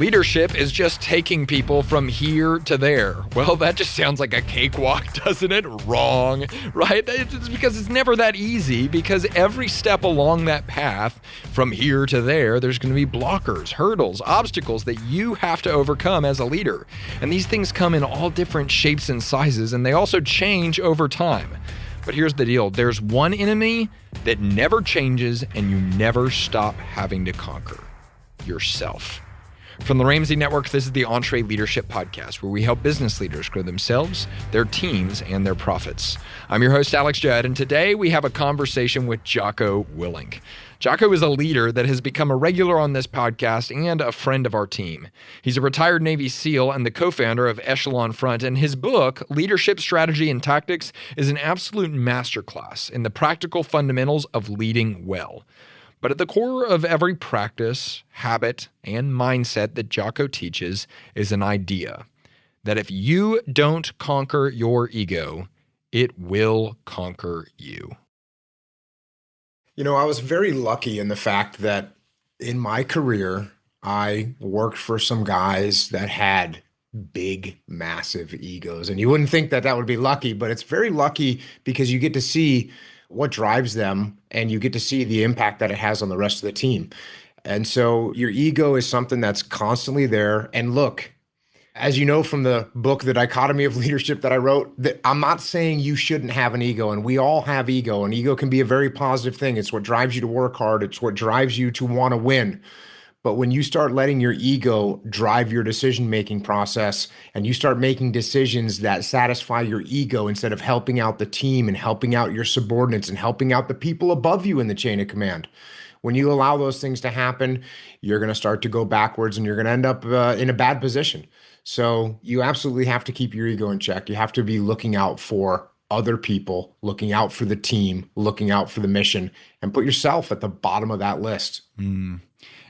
Leadership is just taking people from here to there. Well, that just sounds like a cakewalk, doesn't it? Wrong, right? It's because it's never that easy, because every step along that path from here to there, there's going to be blockers, hurdles, obstacles that you have to overcome as a leader. And these things come in all different shapes and sizes, and they also change over time. But here's the deal. There's one enemy that never changes and you never stop having to conquer: yourself. From the Ramsey Network, this is the EntreLeadership podcast, where we help business leaders grow themselves, their teams, and their profits. I'm your host, Alex Judd, and today we have a conversation with Jocko Willink. Jocko is a leader that has become a regular on this podcast and a friend of our team. He's a retired Navy SEAL and the co-founder of Echelon Front, and his book, Leadership, Strategy, and Tactics, is an absolute masterclass in the practical fundamentals of leading well. But at the core of every practice, habit, and mindset that Jocko teaches is an idea that if you don't conquer your ego, it will conquer you. You know, I was very lucky in the fact that in my career, I worked for some guys that had big, massive egos. And you wouldn't think that that would be lucky, but it's very lucky because you get to see what drives them, and you get to see the impact that it has on the rest of the team. And so your ego is something that's constantly there. And look, as you know from the book, The Dichotomy of Leadership that I wrote, that I'm not saying you shouldn't have an ego, and we all have ego, and ego can be a very positive thing. It's what drives you to work hard. It's what drives you to want to win. But when you start letting your ego drive your decision-making process and you start making decisions that satisfy your ego instead of helping out the team and helping out your subordinates and helping out the people above you in the chain of command, when you allow those things to happen, you're going to start to go backwards and you're going to end up in a bad position. So you absolutely have to keep your ego in check. You have to be looking out for other people, looking out for the team, looking out for the mission, and put yourself at the bottom of that list.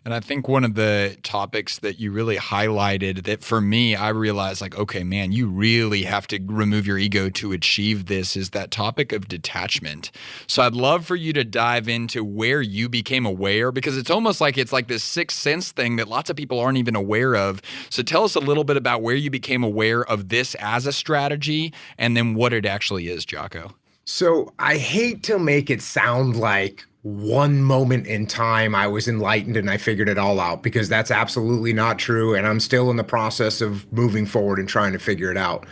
And I think one of the topics that you really highlighted that for me, I realized like, okay, man, you really have to remove your ego to achieve this is that topic of detachment. So I'd love for you to dive into where you became aware, because it's almost like it's like this sixth sense thing that lots of people aren't even aware of. So tell us a little bit about where you became aware of this as a strategy and then what it actually is, Jocko. So I hate to make it sound like one moment in time I was enlightened and I figured it all out, because that's absolutely not true. And I'm still in the process of moving forward and trying to figure it out.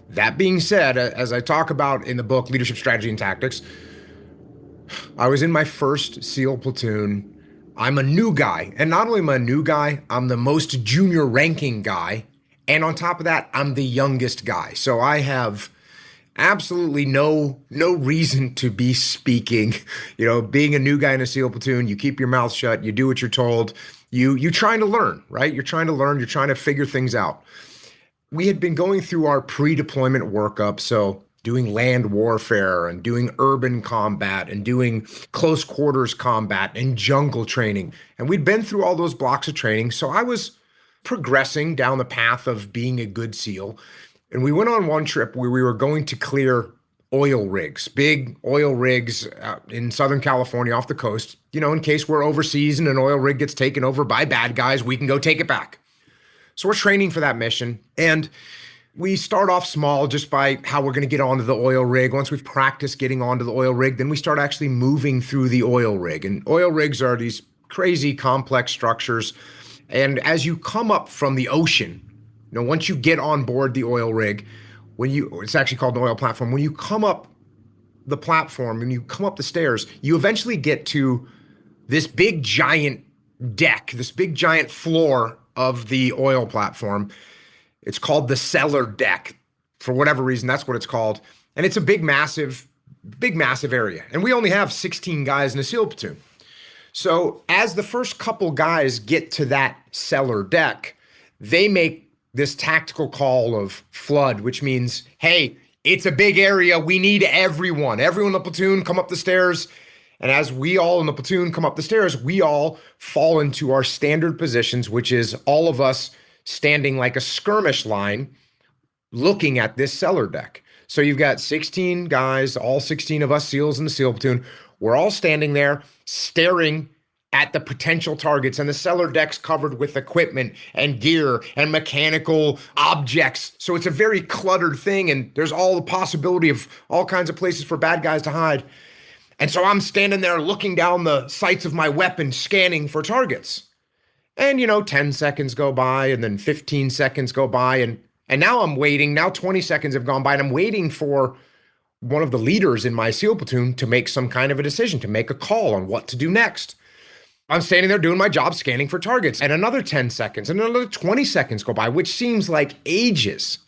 That being said, as I talk about in the book, Leadership, Strategy, and Tactics, I was in my first SEAL platoon. I'm a new guy. And not only am I a new guy, I'm the most junior ranking guy. And on top of that, I'm the youngest guy. So I have absolutely no reason to be speaking. You know, being a new guy in a SEAL platoon, you keep your mouth shut, you do what you're told, you're trying to learn, right? You're trying to learn, you're trying to figure things out. We had been going through our pre-deployment workup, so doing land warfare and doing urban combat and doing close quarters combat and jungle training. And we'd been through all those blocks of training, so I was progressing down the path of being a good SEAL. And we went on one trip where we were going to clear oil rigs, big oil rigs in Southern California off the coast, you know, in case we're overseas and an oil rig gets taken over by bad guys, we can go take it back. So we're training for that mission. And we start off small just by how we're going to get onto the oil rig. Once we've practiced getting onto the oil rig, then we start actually moving through the oil rig. And oil rigs are these crazy complex structures. And as you come up from the ocean, you know, once you get on board the oil rig, it's actually called an oil platform. When you come up the platform, when you come up the stairs, you eventually get to this big giant deck, this big giant floor of the oil platform. It's called the cellar deck. For whatever reason, that's what it's called. And it's a big, massive area. And we only have 16 guys in a SEAL platoon. So as the first couple guys get to that cellar deck, they make this tactical call of flood, which means, hey, it's a big area. We need everyone. Everyone in the platoon come up the stairs. And as we all in the platoon come up the stairs, we all fall into our standard positions, which is all of us standing like a skirmish line looking at this cellar deck. So you've got 16 guys, all 16 of us SEALs in the SEAL platoon. We're all standing there staring at the potential targets, and the cellar deck's covered with equipment and gear and mechanical objects. So it's a very cluttered thing, and there's all the possibility of all kinds of places for bad guys to hide. And so I'm standing there looking down the sights of my weapon, scanning for targets. And 10 seconds go by, and then 15 seconds go by, and now I'm waiting. Now 20 seconds have gone by, and I'm waiting for one of the leaders in my SEAL platoon to make some kind of a decision, to make a call on what to do next. I'm standing there doing my job, scanning for targets, and another 10 seconds and another 20 seconds go by, which seems like ages.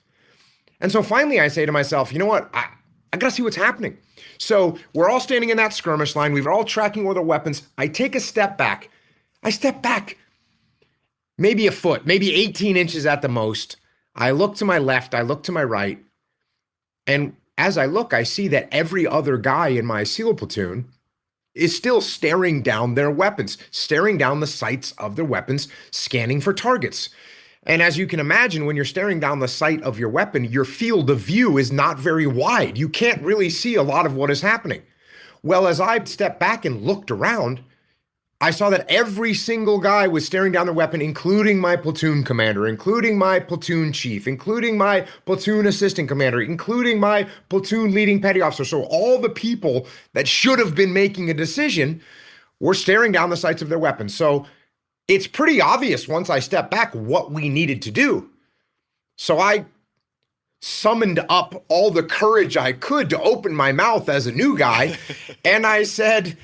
And so finally I say to myself, you know what? I got to see what's happening. So we're all standing in that skirmish line. We're all tracking with our weapons. I take a step back. I step back maybe a foot, maybe 18 inches at the most. I look to my left. I look to my right. And as I look, I see that every other guy in my SEAL platoon is still staring down their weapons, staring down the sights of their weapons, scanning for targets. And as you can imagine, when you're staring down the sight of your weapon, your field of view is not very wide. You can't really see a lot of what is happening. Well, as I stepped back and looked around, I saw that every single guy was staring down their weapon, including my platoon commander, including my platoon chief, including my platoon assistant commander, including my platoon leading petty officer. So all the people that should have been making a decision were staring down the sights of their weapons. So it's pretty obvious once I stepped back what we needed to do. So I summoned up all the courage I could to open my mouth as a new guy, and I said,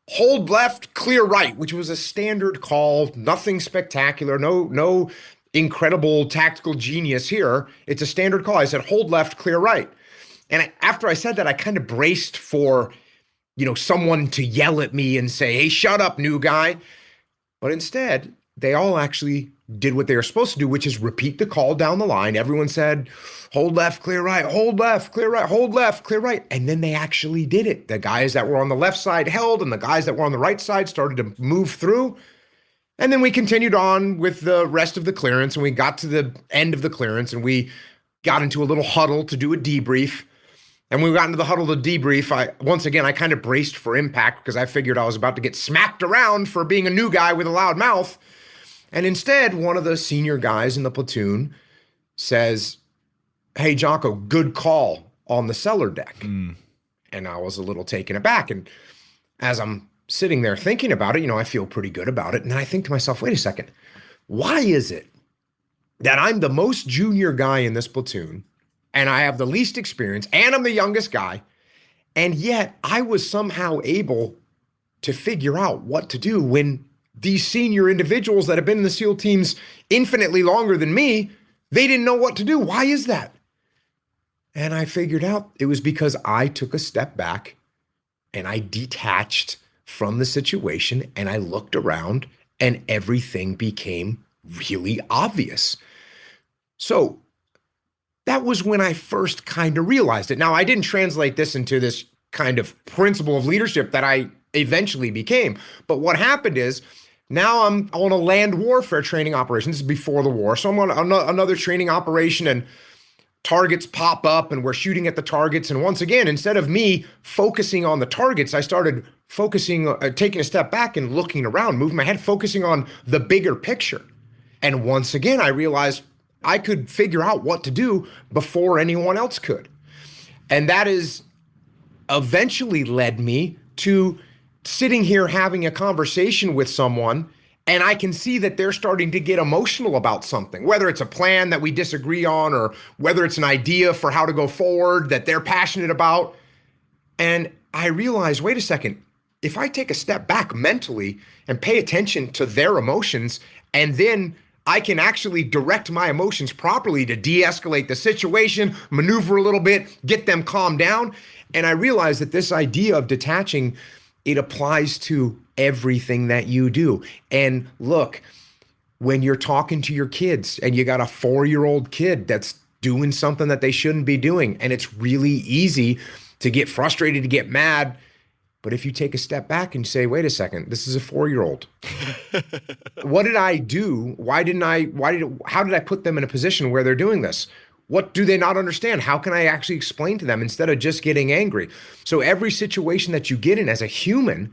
hold left, clear right, which was a standard call, nothing spectacular, no incredible tactical genius here. It's a standard call. I said, hold left, clear right. And after I said that, I kind of braced for, someone to yell at me and say, hey, shut up, new guy. But instead, they all actually did what they were supposed to do, which is repeat the call down the line. Everyone said, hold left, clear right, hold left, clear right, hold left, clear right. And then they actually did it. The guys that were on the left side held, and the guys that were on the right side started to move through. And then we continued on with the rest of the clearance, and we got to the end of the clearance, and we got into a little huddle to do a debrief. And when we got into the huddle to debrief, I kind of braced for impact because I figured I was about to get smacked around for being a new guy with a loud mouth. And instead, one of the senior guys in the platoon says, hey, Jocko, good call on the cellar deck. And I was a little taken aback. And as I'm sitting there thinking about it, I feel pretty good about it. And then I think to myself, wait a second, why is it that I'm the most junior guy in this platoon, and I have the least experience, and I'm the youngest guy, and yet I was somehow able to figure out what to do when these senior individuals that have been in the SEAL teams infinitely longer than me, they didn't know what to do. Why is that? And I figured out it was because I took a step back and I detached from the situation and I looked around and everything became really obvious. So that was when I first kind of realized it. Now, I didn't translate this into this kind of principle of leadership that I eventually became. But what happened is now I'm on a land warfare training operation. This is before the war. So I'm on another training operation and targets pop up and we're shooting at the targets. And once again, instead of me focusing on the targets, I started focusing, taking a step back and looking around, moving my head, focusing on the bigger picture. And once again, I realized I could figure out what to do before anyone else could. And that is eventually led me to sitting here having a conversation with someone, and I can see that they're starting to get emotional about something, whether it's a plan that we disagree on or whether it's an idea for how to go forward that they're passionate about. And I realize, wait a second, if I take a step back mentally and pay attention to their emotions, and then I can actually direct my emotions properly to de-escalate the situation, maneuver a little bit, get them calmed down. And I realize that this idea of detaching, it applies to everything that you do. And look, when you're talking to your kids and you got a 4-year-old kid that's doing something that they shouldn't be doing, and it's really easy to get frustrated, to get mad. But if you take a step back and say, wait a second, this is a 4-year-old. What did I do? How did I put them in a position where they're doing this? What do they not understand? How can I actually explain to them instead of just getting angry? So every situation that you get in as a human,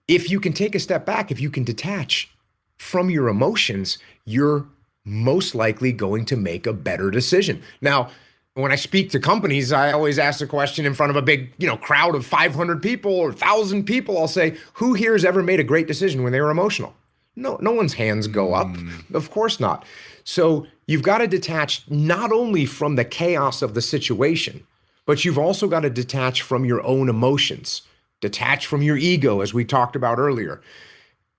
If you can take a step back, if you can detach from your emotions, you're most likely going to make a better decision. Now, when I speak to companies, I always ask the question in front of a big, crowd of 500 people or 1,000 people. I'll say, who here has ever made a great decision when they were emotional? No one's hands go up. Of course not. So you've got to detach not only from the chaos of the situation, but you've also got to detach from your own emotions, detach from your ego, as we talked about earlier,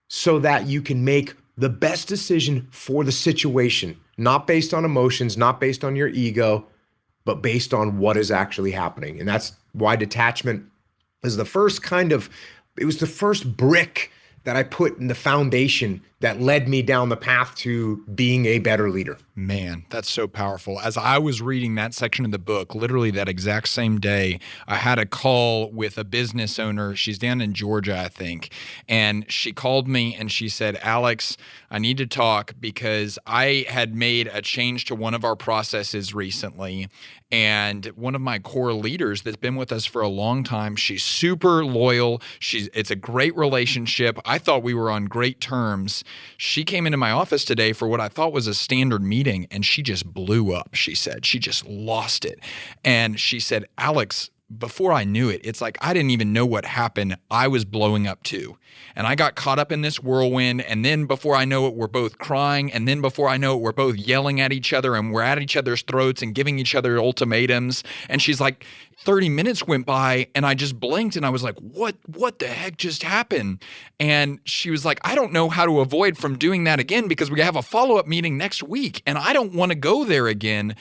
so that you can make the best decision for the situation, not based on emotions, not based on your ego, but based on what is actually happening. And that's why detachment is it was the first brick that I put in the foundation that led me down the path to being a better leader. Man, that's so powerful. As I was reading that section of the book, literally that exact same day, I had a call with a business owner. She's down in Georgia, I think. And she called me and she said, Alex, I need to talk because I had made a change to one of our processes recently. And one of my core leaders that's been with us for a long time, she's super loyal. It's a great relationship. I thought we were on great terms. She came into my office today for what I thought was a standard meeting, and she just blew up, she said. She just lost it. And she said, Alex, before I knew it, it's like I didn't even know what happened. I was blowing up too. And I got caught up in this whirlwind. And then before I know it, we're both crying. And then before I know it, we're both yelling at each other and we're at each other's throats and giving each other ultimatums. And she's like, 30 minutes went by and I just blinked and I was like, what the heck just happened? And she was like, I don't know how to avoid from doing that again because we have a follow-up meeting next week and I don't want to go there again.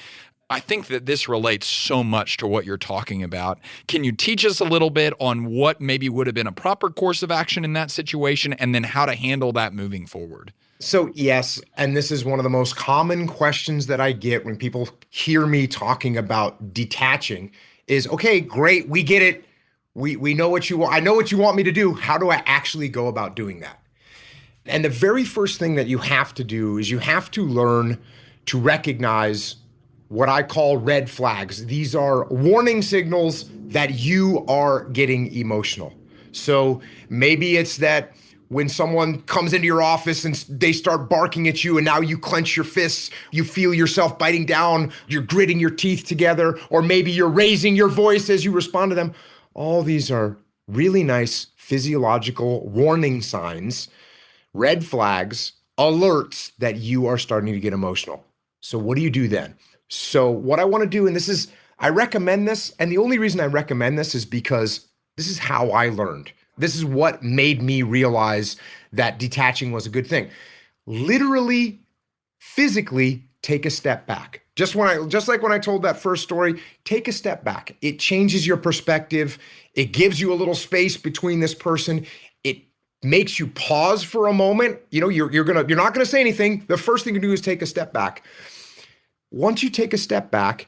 I think that this relates so much to what you're talking about. Can you teach us a little bit on what maybe would have been a proper course of action in that situation and then how to handle that moving forward? So yes, and this is one of the most common questions that I get when people hear me talking about detaching is, okay, great, we get it. We know what you want. I know what you want me to do. How do I actually go about doing that? And the very first thing that you have to do is you have to learn to recognize what I call red flags. These are warning signals that you are getting emotional. So maybe it's that when someone comes into your office and they start barking at you and now you clench your fists, you feel yourself biting down, you're gritting your teeth together, or maybe you're raising your voice as you respond to them. All these are really nice physiological warning signs, red flags, alerts that you are starting to get emotional. So what do you do then? So what I want to do, and I recommend this, and the only reason I recommend this is because this is how I learned. This is what made me realize that detaching was a good thing. Literally, physically, take a step back. Just like when I told that first story, take a step back. It changes your perspective. It gives you a little space between this person. It makes you pause for a moment. You're not gonna say anything. The first thing to do is take a step back. Once you take a step back,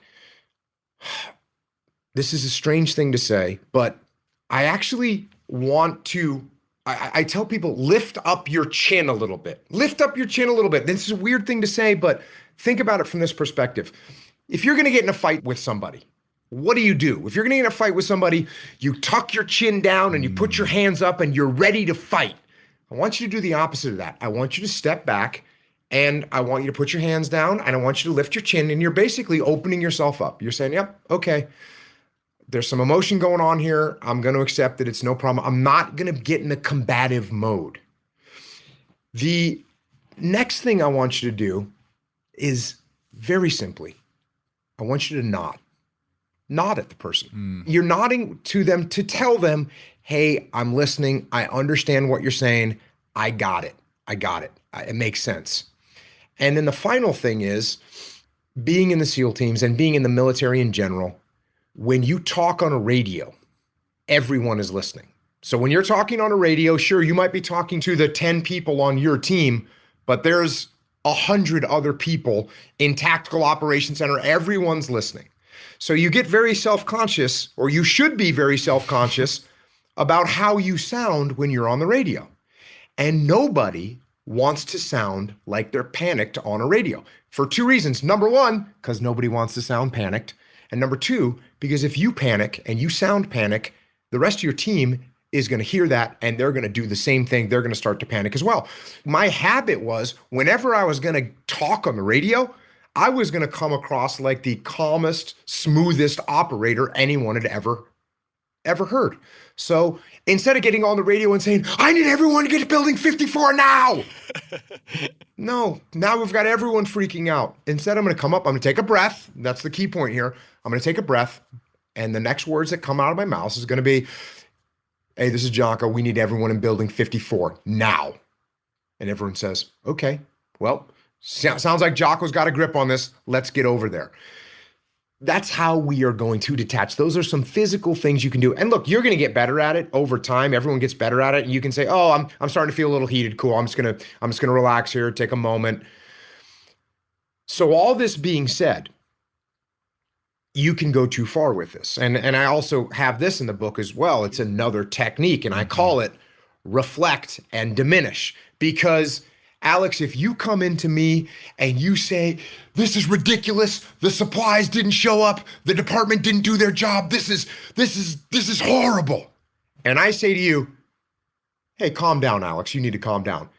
this is a strange thing to say, but I actually want to, I tell people, lift up your chin a little bit. Lift up your chin a little bit. This is a weird thing to say, but think about it from this perspective. If you're going to get in a fight with somebody, what do you do? If you're going to get in a fight with somebody, you tuck your chin down and you put your hands up and you're ready to fight. I want you to do the opposite of that. I want you to step back and I want you to put your hands down and I want you to lift your chin and you're basically opening yourself up. You're saying, yep, okay, there's some emotion going on here. I'm going to accept that it's no problem. I'm not going to get in a combative mode. The next thing I want you to do is very simply, I want you to nod. Nod at the person. You're nodding to them to tell them, hey, I'm listening. I understand what you're saying. I got it. It makes sense. And then the final thing is being in the SEAL teams and being in the military in general, when you talk on a radio, everyone is listening. So when you're talking on a radio, sure, you might be talking to the 10 people on your team, but there's 100 other people in tactical operations center. Everyone's listening. So you get very self-conscious, or you should be very self-conscious about how you sound when you're on the radio. And nobody wants to sound like they're panicked on a radio for two reasons. Number one, because nobody wants to sound panicked. And number two, because if you panic and you sound panic, the rest of your team is going to hear that and they're going to do the same thing. They're going to start to panic as well. My habit was whenever I was going to talk on the radio, I was going to come across like the calmest, smoothest operator anyone had ever heard. So instead of getting on the radio and saying, I need everyone to get to building 54 now. No, now we've got everyone freaking out. Instead, I'm going to come up, I'm going to take a breath. That's the key point here. I'm going to take a breath. And the next words that come out of my mouth is going to be, hey, this is Jocko. We need everyone in building 54 now. And everyone says, okay, well, sounds like Jocko's got a grip on this. Let's get over there. That's how we are going to detach. Those are some physical things you can do. And look, you're going to get better at it over time. Everyone gets better at it. And you can say, oh, I'm starting to feel a little heated. Cool. I'm just going to relax here, take a moment. So all this being said, you can go too far with this. And I also have this in the book as well. It's another technique, and I call it reflect and diminish. Because Alex, if you come into me and you say, this is ridiculous, the supplies didn't show up, the department didn't do their job, this is horrible. And I say to you, hey, calm down, Alex, you need to calm down.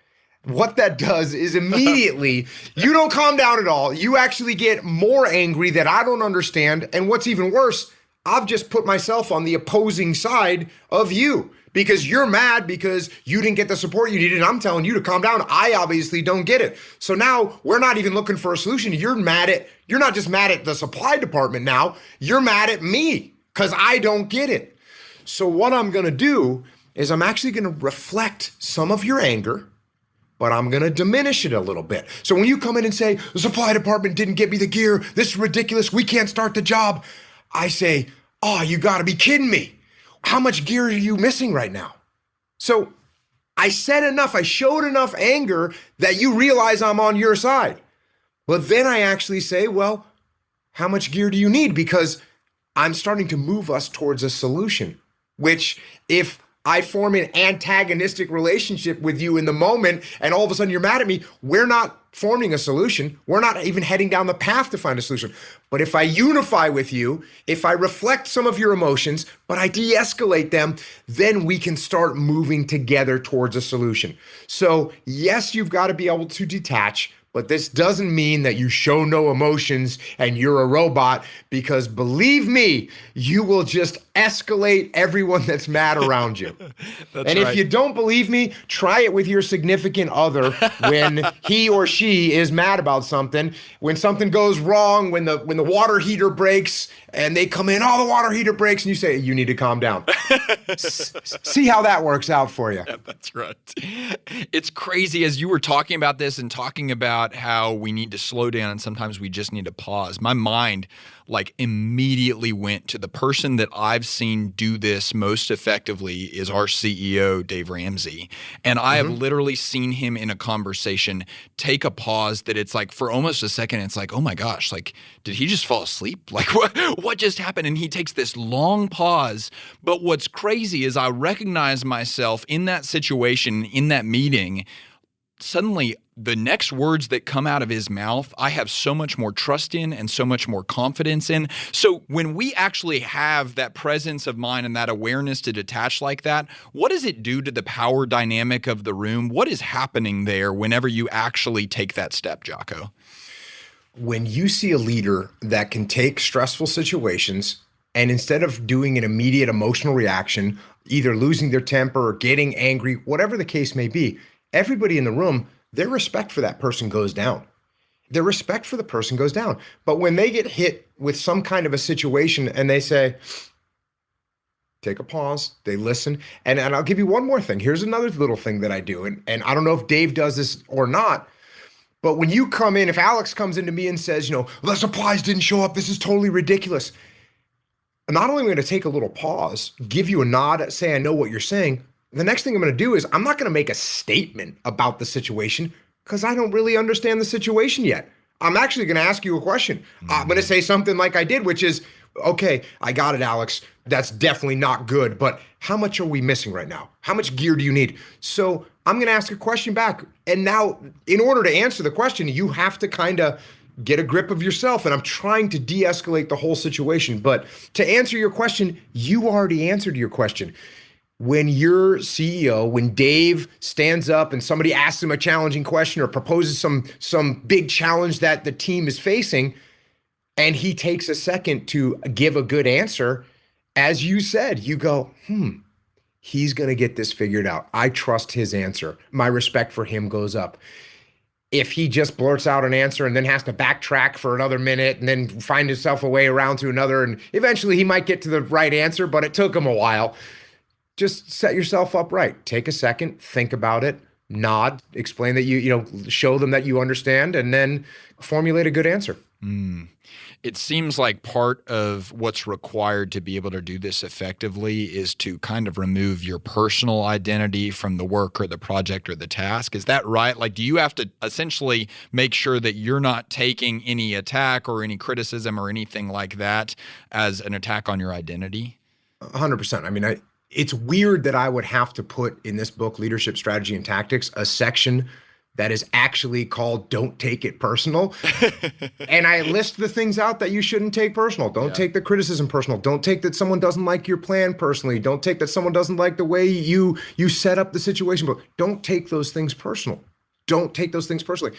What that does is immediately, you don't calm down at all. You actually get more angry that I don't understand. And what's even worse, I've just put myself on the opposing side of you because you're mad because you didn't get the support you needed. And I'm telling you to calm down. I obviously don't get it. So now we're not even looking for a solution. You're not just mad at the supply department now. You're mad at me because I don't get it. So what I'm going to do is I'm actually going to reflect some of your anger, but I'm going to diminish it a little bit. So when you come in and say, the supply department didn't get me the gear, this is ridiculous, we can't start the job, I say, oh, you got to be kidding me. How much gear are you missing right now? So I said enough, I showed enough anger that you realize I'm on your side. But then I actually say, well, how much gear do you need? Because I'm starting to move us towards a solution, which if I form an antagonistic relationship with you in the moment, and all of a sudden you're mad at me, we're not forming a solution. We're not even heading down the path to find a solution. But if I unify with you, if I reflect some of your emotions, but I de-escalate them, then we can start moving together towards a solution. So yes, you've got to be able to detach, but this doesn't mean that you show no emotions and you're a robot, because believe me, you will just escalate everyone that's mad around you. And if you don't believe me, try it with your significant other when he or she is mad about something. When something goes wrong, when the water heater breaks and they come in, oh, the water heater breaks, and you say, you need to calm down. See how that works out for you. Yeah, that's right. It's crazy as you were talking about this and talking about how we need to slow down and sometimes we just need to pause. My mind immediately went to the person that I've seen do this most effectively is our CEO, Dave Ramsey. And I have literally seen him in a conversation take a pause that it's like for almost a second, it's like, oh my gosh, did he just fall asleep? What just happened? And he takes this long pause. But what's crazy is I recognize myself in that situation, in that meeting. Suddenly, the next words that come out of his mouth, I have so much more trust in and so much more confidence in. So when we actually have that presence of mind and that awareness to detach like that, what does it do to the power dynamic of the room? What is happening there whenever you actually take that step, Jocko? When you see a leader that can take stressful situations and instead of doing an immediate emotional reaction, either losing their temper or getting angry, whatever the case may be, everybody in the room, their respect for that person goes down. Their respect for the person goes down. But when they get hit with some kind of a situation and they say, take a pause, they listen. And I'll give you one more thing. Here's another little thing that I do. And I don't know if Dave does this or not, but when you come in, if Alex comes into me and says, the supplies didn't show up, this is totally ridiculous. Not only am I going to take a little pause, give you a nod, say I know what you're saying, the next thing I'm going to do is I'm not going to make a statement about the situation because I don't really understand the situation yet. I'm actually going to ask you a question. I'm going to say something like I did, which is, okay, I got it, Alex. That's definitely not good, but how much are we missing right now? How much gear do you need? So I'm going to ask a question back. And now, in order to answer the question, you have to kind of get a grip of yourself. And I'm trying to de-escalate the whole situation. But to answer your question, you already answered your question. when your CEO, when Dave stands up and somebody asks him a challenging question or proposes some big challenge that the team is facing, and he takes a second to give a good answer, as you said, you go, he's going to get this figured out. I trust his answer. My respect for him goes up. If he just blurts out an answer and then has to backtrack for another minute and then find himself a way around to another, and eventually he might get to the right answer, but it took him a while. Just set yourself up right. Take a second, think about it, nod, explain that show them that you understand, and then formulate a good answer. It seems like part of what's required to be able to do this effectively is to kind of remove your personal identity from the work or the project or the task. Is that right? Like, do you have to essentially make sure that you're not taking any attack or any criticism or anything like that as an attack on your identity? 100%. I mean, it's weird that I would have to put in this book, Leadership Strategy and Tactics, a section that is actually called Don't Take It Personal. And I list the things out that you shouldn't take personal. Don't take the criticism personal. Don't take that someone doesn't like your plan personally. Don't take that someone doesn't like the way you set up the situation. But don't take those things personal. Don't take those things personally.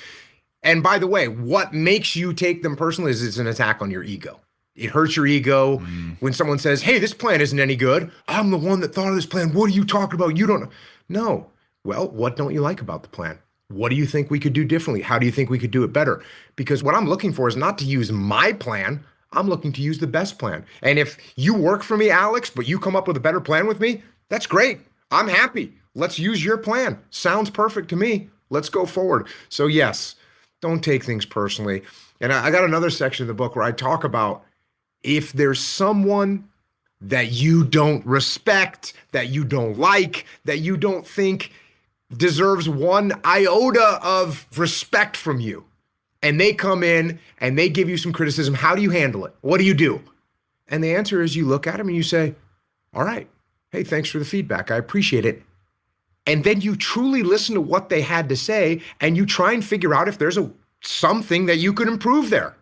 And by the way, what makes you take them personally is it's an attack on your ego. It hurts your ego when someone says, hey, this plan isn't any good. I'm the one that thought of this plan. What are you talking about? You don't know. No. Well, what don't you like about the plan? What do you think we could do differently? How do you think we could do it better? Because what I'm looking for is not to use my plan. I'm looking to use the best plan. And if you work for me, Alex, but you come up with a better plan with me, that's great. I'm happy. Let's use your plan. Sounds perfect to me. Let's go forward. So yes, don't take things personally. And I got another section of the book where I talk about if there's someone that you don't respect, that you don't like, that you don't think deserves one iota of respect from you, and they come in and they give you some criticism, how do you handle it? What do you do? And the answer is you look at them and you say, all right, hey, thanks for the feedback. I appreciate it. And then you truly listen to what they had to say and you try and figure out if there's something that you could improve there.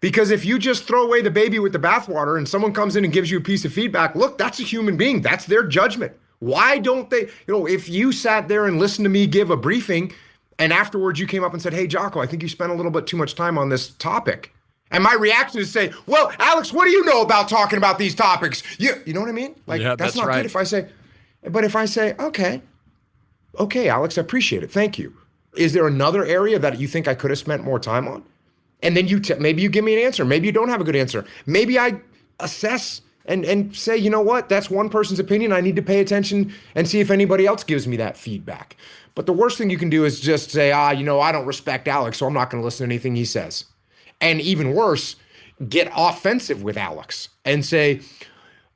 Because if you just throw away the baby with the bathwater and someone comes in and gives you a piece of feedback, look, that's a human being. That's their judgment. Why don't they, if you sat there and listened to me give a briefing and afterwards you came up and said, hey, Jocko, I think you spent a little bit too much time on this topic. And my reaction is to say, well, Alex, what do you know about talking about these topics? You know what I mean? Like, yeah, that's not right. good if I say, okay, Alex, I appreciate it. Thank you. Is there another area that you think I could have spent more time on? And then maybe you give me an answer. Maybe you don't have a good answer. Maybe I assess and say, you know what, that's one person's opinion. I need to pay attention and see if anybody else gives me that feedback. But the worst thing you can do is just say, I don't respect Alex, so I'm not going to listen to anything he says. And even worse, get offensive with Alex and say,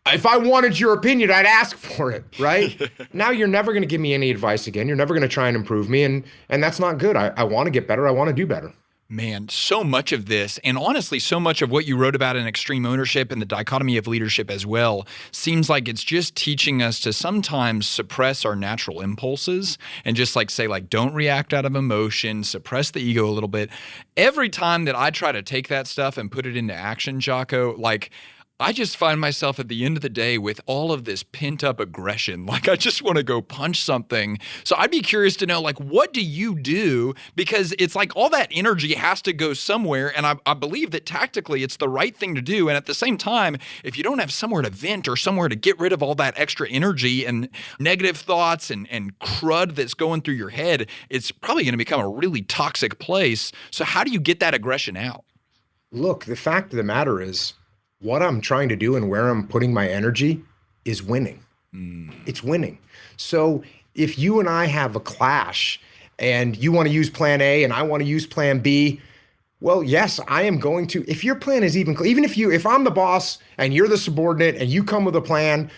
if I wanted your opinion, I'd ask for it, right? Now you're never going to give me any advice again. You're never going to try and improve me. And that's not good. I want to get better. I want to do better. Man, so much of this, and honestly, so much of what you wrote about in Extreme Ownership and the dichotomy of leadership as well, seems like it's just teaching us to sometimes suppress our natural impulses and just say, don't react out of emotion, suppress the ego a little bit. Every time that I try to take that stuff and put it into action, Jocko, I just find myself at the end of the day with all of this pent up aggression. I just want to go punch something. So I'd be curious to know, what do you do? Because it's all that energy has to go somewhere. And I believe that tactically it's the right thing to do. And at the same time, if you don't have somewhere to vent or somewhere to get rid of all that extra energy and negative thoughts and crud that's going through your head, it's probably going to become a really toxic place. So how do you get that aggression out? Look, the fact of the matter is, what I'm trying to do and where I'm putting my energy is winning. It's winning. So if you and I have a clash and you want to use plan A and I want to use plan B, well, yes, I am going to, if your plan is even if I'm the boss and you're the subordinate and you come with a plan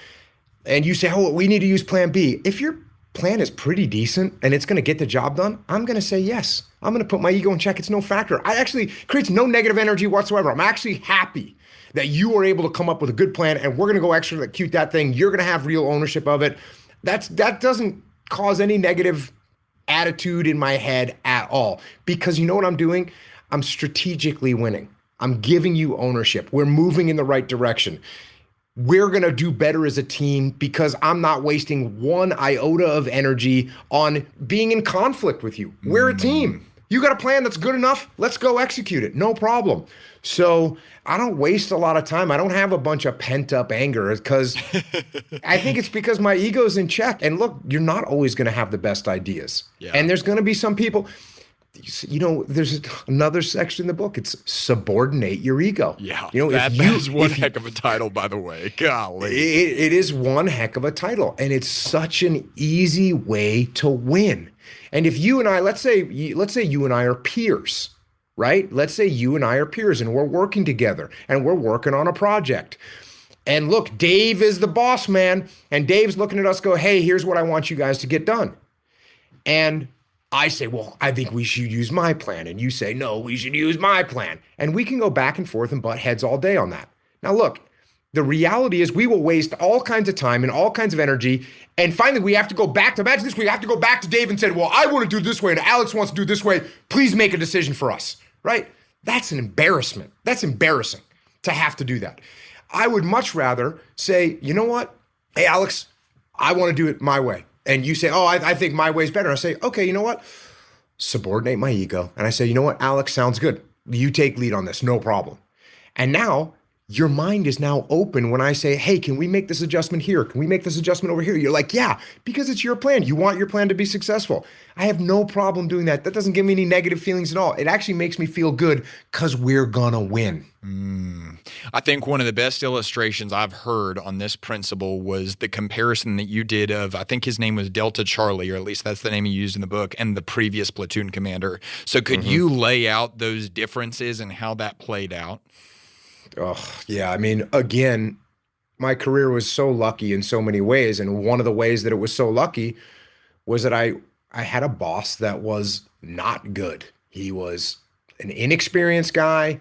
and you say, oh, we need to use plan B. If your plan is pretty decent and it's going to get the job done, I'm going to say yes. I'm going to put my ego in check. It's no factor. I actually creates no negative energy whatsoever. I'm actually happy that you were able to come up with a good plan and we're going to go execute that thing. You're going to have real ownership of it. That doesn't cause any negative attitude in my head at all, because you know what I'm doing? I'm strategically winning. I'm giving you ownership. We're moving in the right direction. we're going to do better as a team because I'm not wasting one iota of energy on being in conflict with you. We're a team. You got a plan that's good enough? Let's go execute it. No problem. So I don't waste a lot of time. I don't have a bunch of pent up anger because I think it's because my ego's in check. And look, you're not always going to have the best ideas. Yeah. And there's going to be some people, there's another section in the book. It's subordinate your ego. Yeah. That's one heck of a title, by the way. Golly. It is one heck of a title. And it's such an easy way to win. And if you and I, let's say you and I are peers, right? Let's say you and I are peers and we're working together and we're working on a project. And look, Dave is the boss man. And Dave's looking at us go, hey, here's what I want you guys to get done. And I say, well, I think we should use my plan. And you say, no, we should use my plan. And we can go back and forth and butt heads all day on that. Now, look, the reality is we will waste all kinds of time and all kinds of energy. And finally, we have to go back to, imagine this, we have to go back to Dave and say, well, I want to do it this way and Alex wants to do it this way. Please make a decision for us, right? That's an embarrassment. That's embarrassing to have to do that. I would much rather say, you know what? Hey, Alex, I want to do it my way. And you say, oh, I think my way is better. I say, okay, you know what? Subordinate my ego. And I say, you know what, Alex, sounds good. You take lead on this, no problem. And now your mind is now open when I say, hey, can we make this adjustment here? Can we make this adjustment over here? You're like, yeah, because it's your plan. You want your plan to be successful. I have no problem doing that. That doesn't give me any negative feelings at all. It actually makes me feel good because we're gonna win. I think one of the best illustrations I've heard on this principle was the comparison that you did of, I think his name was Delta Charlie, or at least that's the name he used in the book, and the previous platoon commander. So could you lay out those differences and how that played out? Oh, yeah. I mean, again, my career was so lucky in so many ways. And one of the ways that it was so lucky was that I had a boss that was not good. He was an inexperienced guy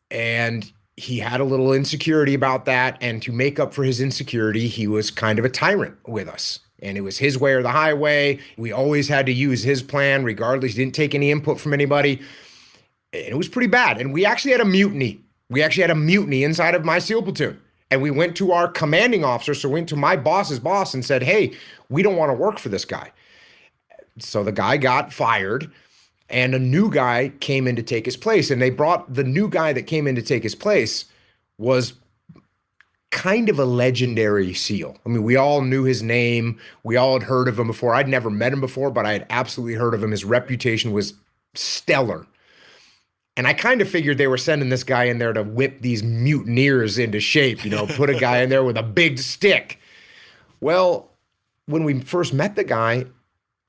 and he had a little insecurity about that. And to make up for his insecurity, he was kind of a tyrant with us. And it was his way or the highway. We always had to use his plan regardless. He didn't take any input from anybody. And it was pretty bad. And we actually had a mutiny. We actually had a mutiny inside of my SEAL platoon. And we went to our commanding officer, so went to my boss's boss and said, hey, we don't want to work for this guy. So the guy got fired and a new guy came in to take his place. And they brought the new guy that came in to take his place was kind of a legendary SEAL. I mean, we all knew his name. We all had heard of him before. I'd never met him before, but I had absolutely heard of him. His reputation was stellar. And I kind of figured they were sending this guy in there to whip these mutineers into shape, put a guy in there with a big stick. Well, when we first met the guy,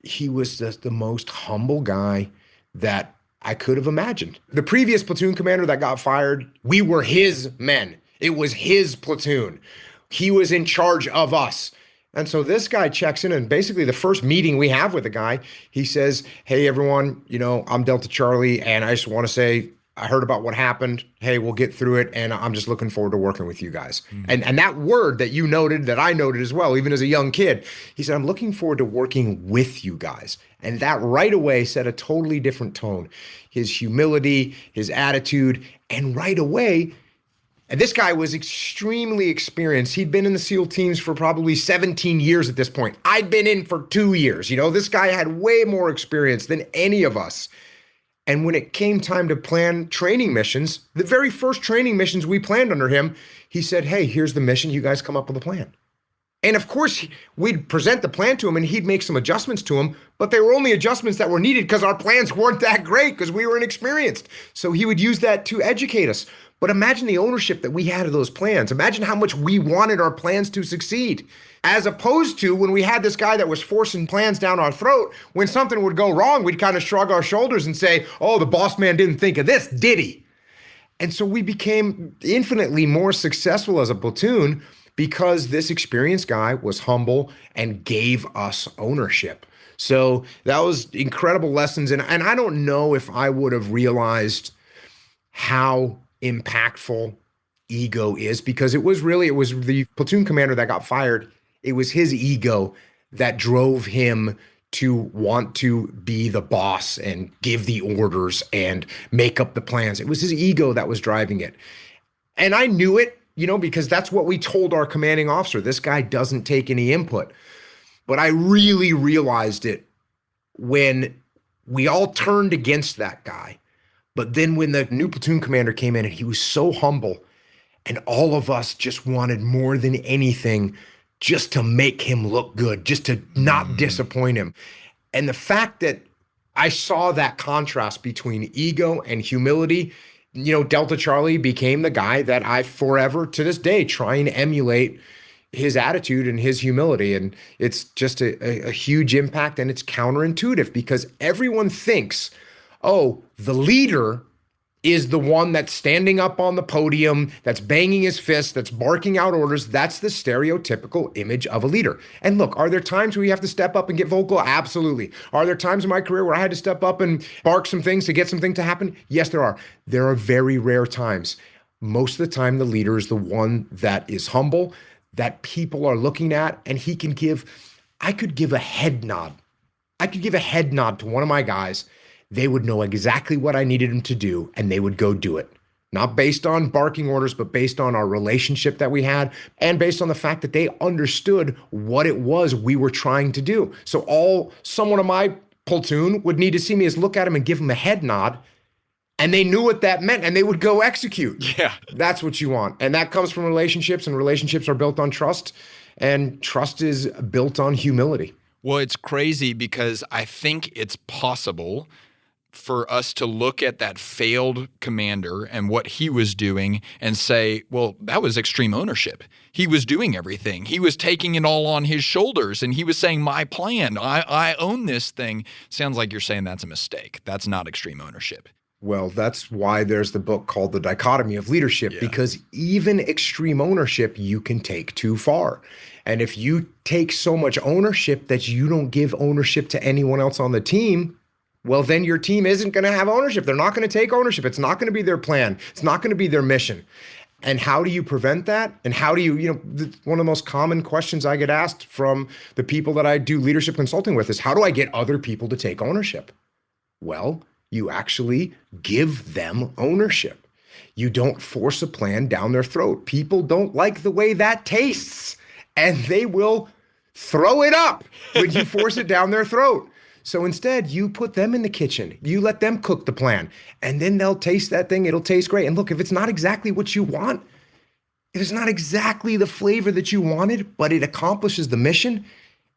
he was just the most humble guy that I could have imagined. The previous platoon commander that got fired, we were his men. It was his platoon. He was in charge of us. And so this guy checks in, and basically the first meeting we have with the guy, he says, hey, everyone, I'm Delta Charlie, and I just want to say, I heard about what happened. Hey, we'll get through it, and I'm just looking forward to working with you guys. And that word that you noted, that I noted as well, even as a young kid, he said, I'm looking forward to working with you guys. And that right away set a totally different tone. His humility, his attitude, and right away, and this guy was extremely experienced. He'd been in the SEAL teams for probably 17 years at this point. I'd been in for 2 years. This guy had way more experience than any of us. And when it came time to plan training missions, the very first training missions we planned under him, he said, hey, here's the mission. You guys come up with a plan. And of course, we'd present the plan to him and he'd make some adjustments to him, but they were only adjustments that were needed because our plans weren't that great because we were inexperienced. So he would use that to educate us. But imagine the ownership that we had of those plans. Imagine how much we wanted our plans to succeed, as opposed to when we had this guy that was forcing plans down our throat. When something would go wrong, we'd kind of shrug our shoulders and say, oh, the boss man didn't think of this, did he? And so we became infinitely more successful as a platoon because this experienced guy was humble and gave us ownership. So that was incredible lessons. And I don't know if I would have realized how impactful ego is, because it was the platoon commander that got fired. It was his ego that drove him to want to be the boss and give the orders and make up the plans. It was his ego that was driving it. And I knew it because that's what we told our commanding officer. This guy doesn't take any input. But I really realized it when we all turned against that guy. But then when the new platoon commander came in and he was so humble, and all of us just wanted more than anything just to make him look good, just to not disappoint him. And the fact that I saw that contrast between ego and humility, Delta Charlie became the guy that I forever to this day try and emulate his attitude and his humility. And it's just a huge impact, and it's counterintuitive because everyone thinks, oh, the leader is the one that's standing up on the podium, that's banging his fist, that's barking out orders. That's the stereotypical image of a leader. And look, are there times where you have to step up and get vocal? Absolutely. Are there times in my career where I had to step up and bark some things to get something to happen? Yes, there are. There are very rare times. Most of the time, the leader is the one that is humble, that people are looking at, and I could give a head nod. I could give a head nod to one of my guys. They would know exactly what I needed them to do, and they would go do it. Not based on barking orders, but based on our relationship that we had, and based on the fact that they understood what it was we were trying to do. So someone of my platoon would need to see me is look at him and give him a head nod, and they knew what that meant, and they would go execute. Yeah. That's what you want. And that comes from relationships, and relationships are built on trust, and trust is built on humility. Well, it's crazy because I think it's possible for us to look at that failed commander and what he was doing and say, well, that was extreme ownership. He was doing everything. He was taking it all on his shoulders, and he was saying, my plan, I own this thing. Sounds like you're saying that's a mistake. That's not extreme ownership. Well, that's why there's the book called The Dichotomy of Leadership, because even extreme ownership you can take too far. And if you take so much ownership that you don't give ownership to anyone else on the team, well, then your team isn't going to have ownership. They're not going to take ownership. It's not going to be their plan. It's not going to be their mission. And how do you prevent that? And how do you one of the most common questions I get asked from the people that I do leadership consulting with is, how do I get other people to take ownership? Well, you actually give them ownership. You don't force a plan down their throat. People don't like the way that tastes, and they will throw it up when you force it down their throat. So instead, you put them in the kitchen. You let them cook the plan, and then they'll taste that thing. It'll taste great. And look, if it's not exactly what you want, if it's not exactly the flavor that you wanted, but it accomplishes the mission,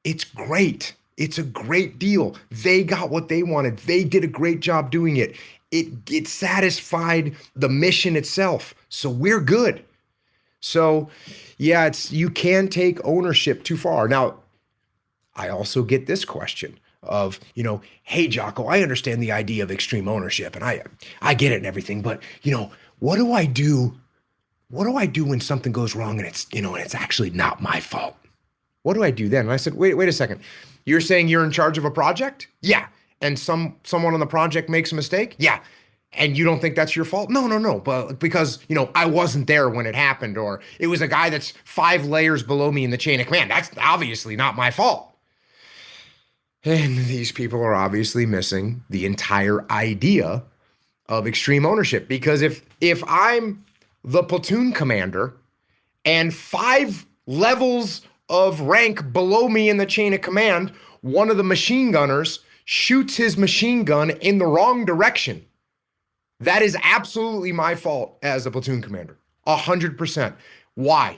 it's great. It's a great deal. They got what they wanted. They did a great job doing it. It satisfied the mission itself. So we're good. So yeah, you can take ownership too far. Now, I also get this question of, hey, Jocko, I understand the idea of extreme ownership, and I get it and everything, but what do I do? What do I do when something goes wrong and it's actually not my fault? What do I do then? And I said, wait a second. You're saying you're in charge of a project? Yeah. And someone on the project makes a mistake? Yeah. And you don't think that's your fault? No. But because, I wasn't there when it happened, or it was a guy that's 5 layers below me in the chain of command. That's obviously not my fault. And these people are obviously missing the entire idea of extreme ownership. Because if I'm the platoon commander and 5 levels of rank below me in the chain of command, one of the machine gunners shoots his machine gun in the wrong direction, that is absolutely my fault as a platoon commander. 100%. Why?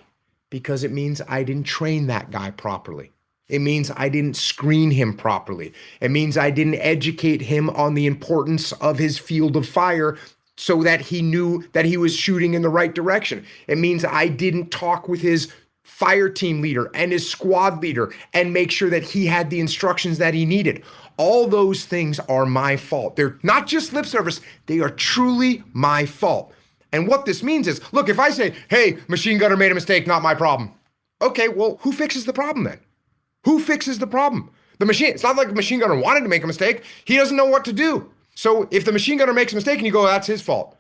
Because it means I didn't train that guy properly. It means I didn't screen him properly. It means I didn't educate him on the importance of his field of fire so that he knew that he was shooting in the right direction. It means I didn't talk with his fire team leader and his squad leader and make sure that he had the instructions that he needed. All those things are my fault. They're not just lip service. They are truly my fault. And what this means is, look, if I say, hey, machine gunner made a mistake, not my problem. Okay, well, who fixes the problem then? Who fixes the problem? It's not like the machine gunner wanted to make a mistake. He doesn't know what to do. So if the machine gunner makes a mistake and you go, that's his fault,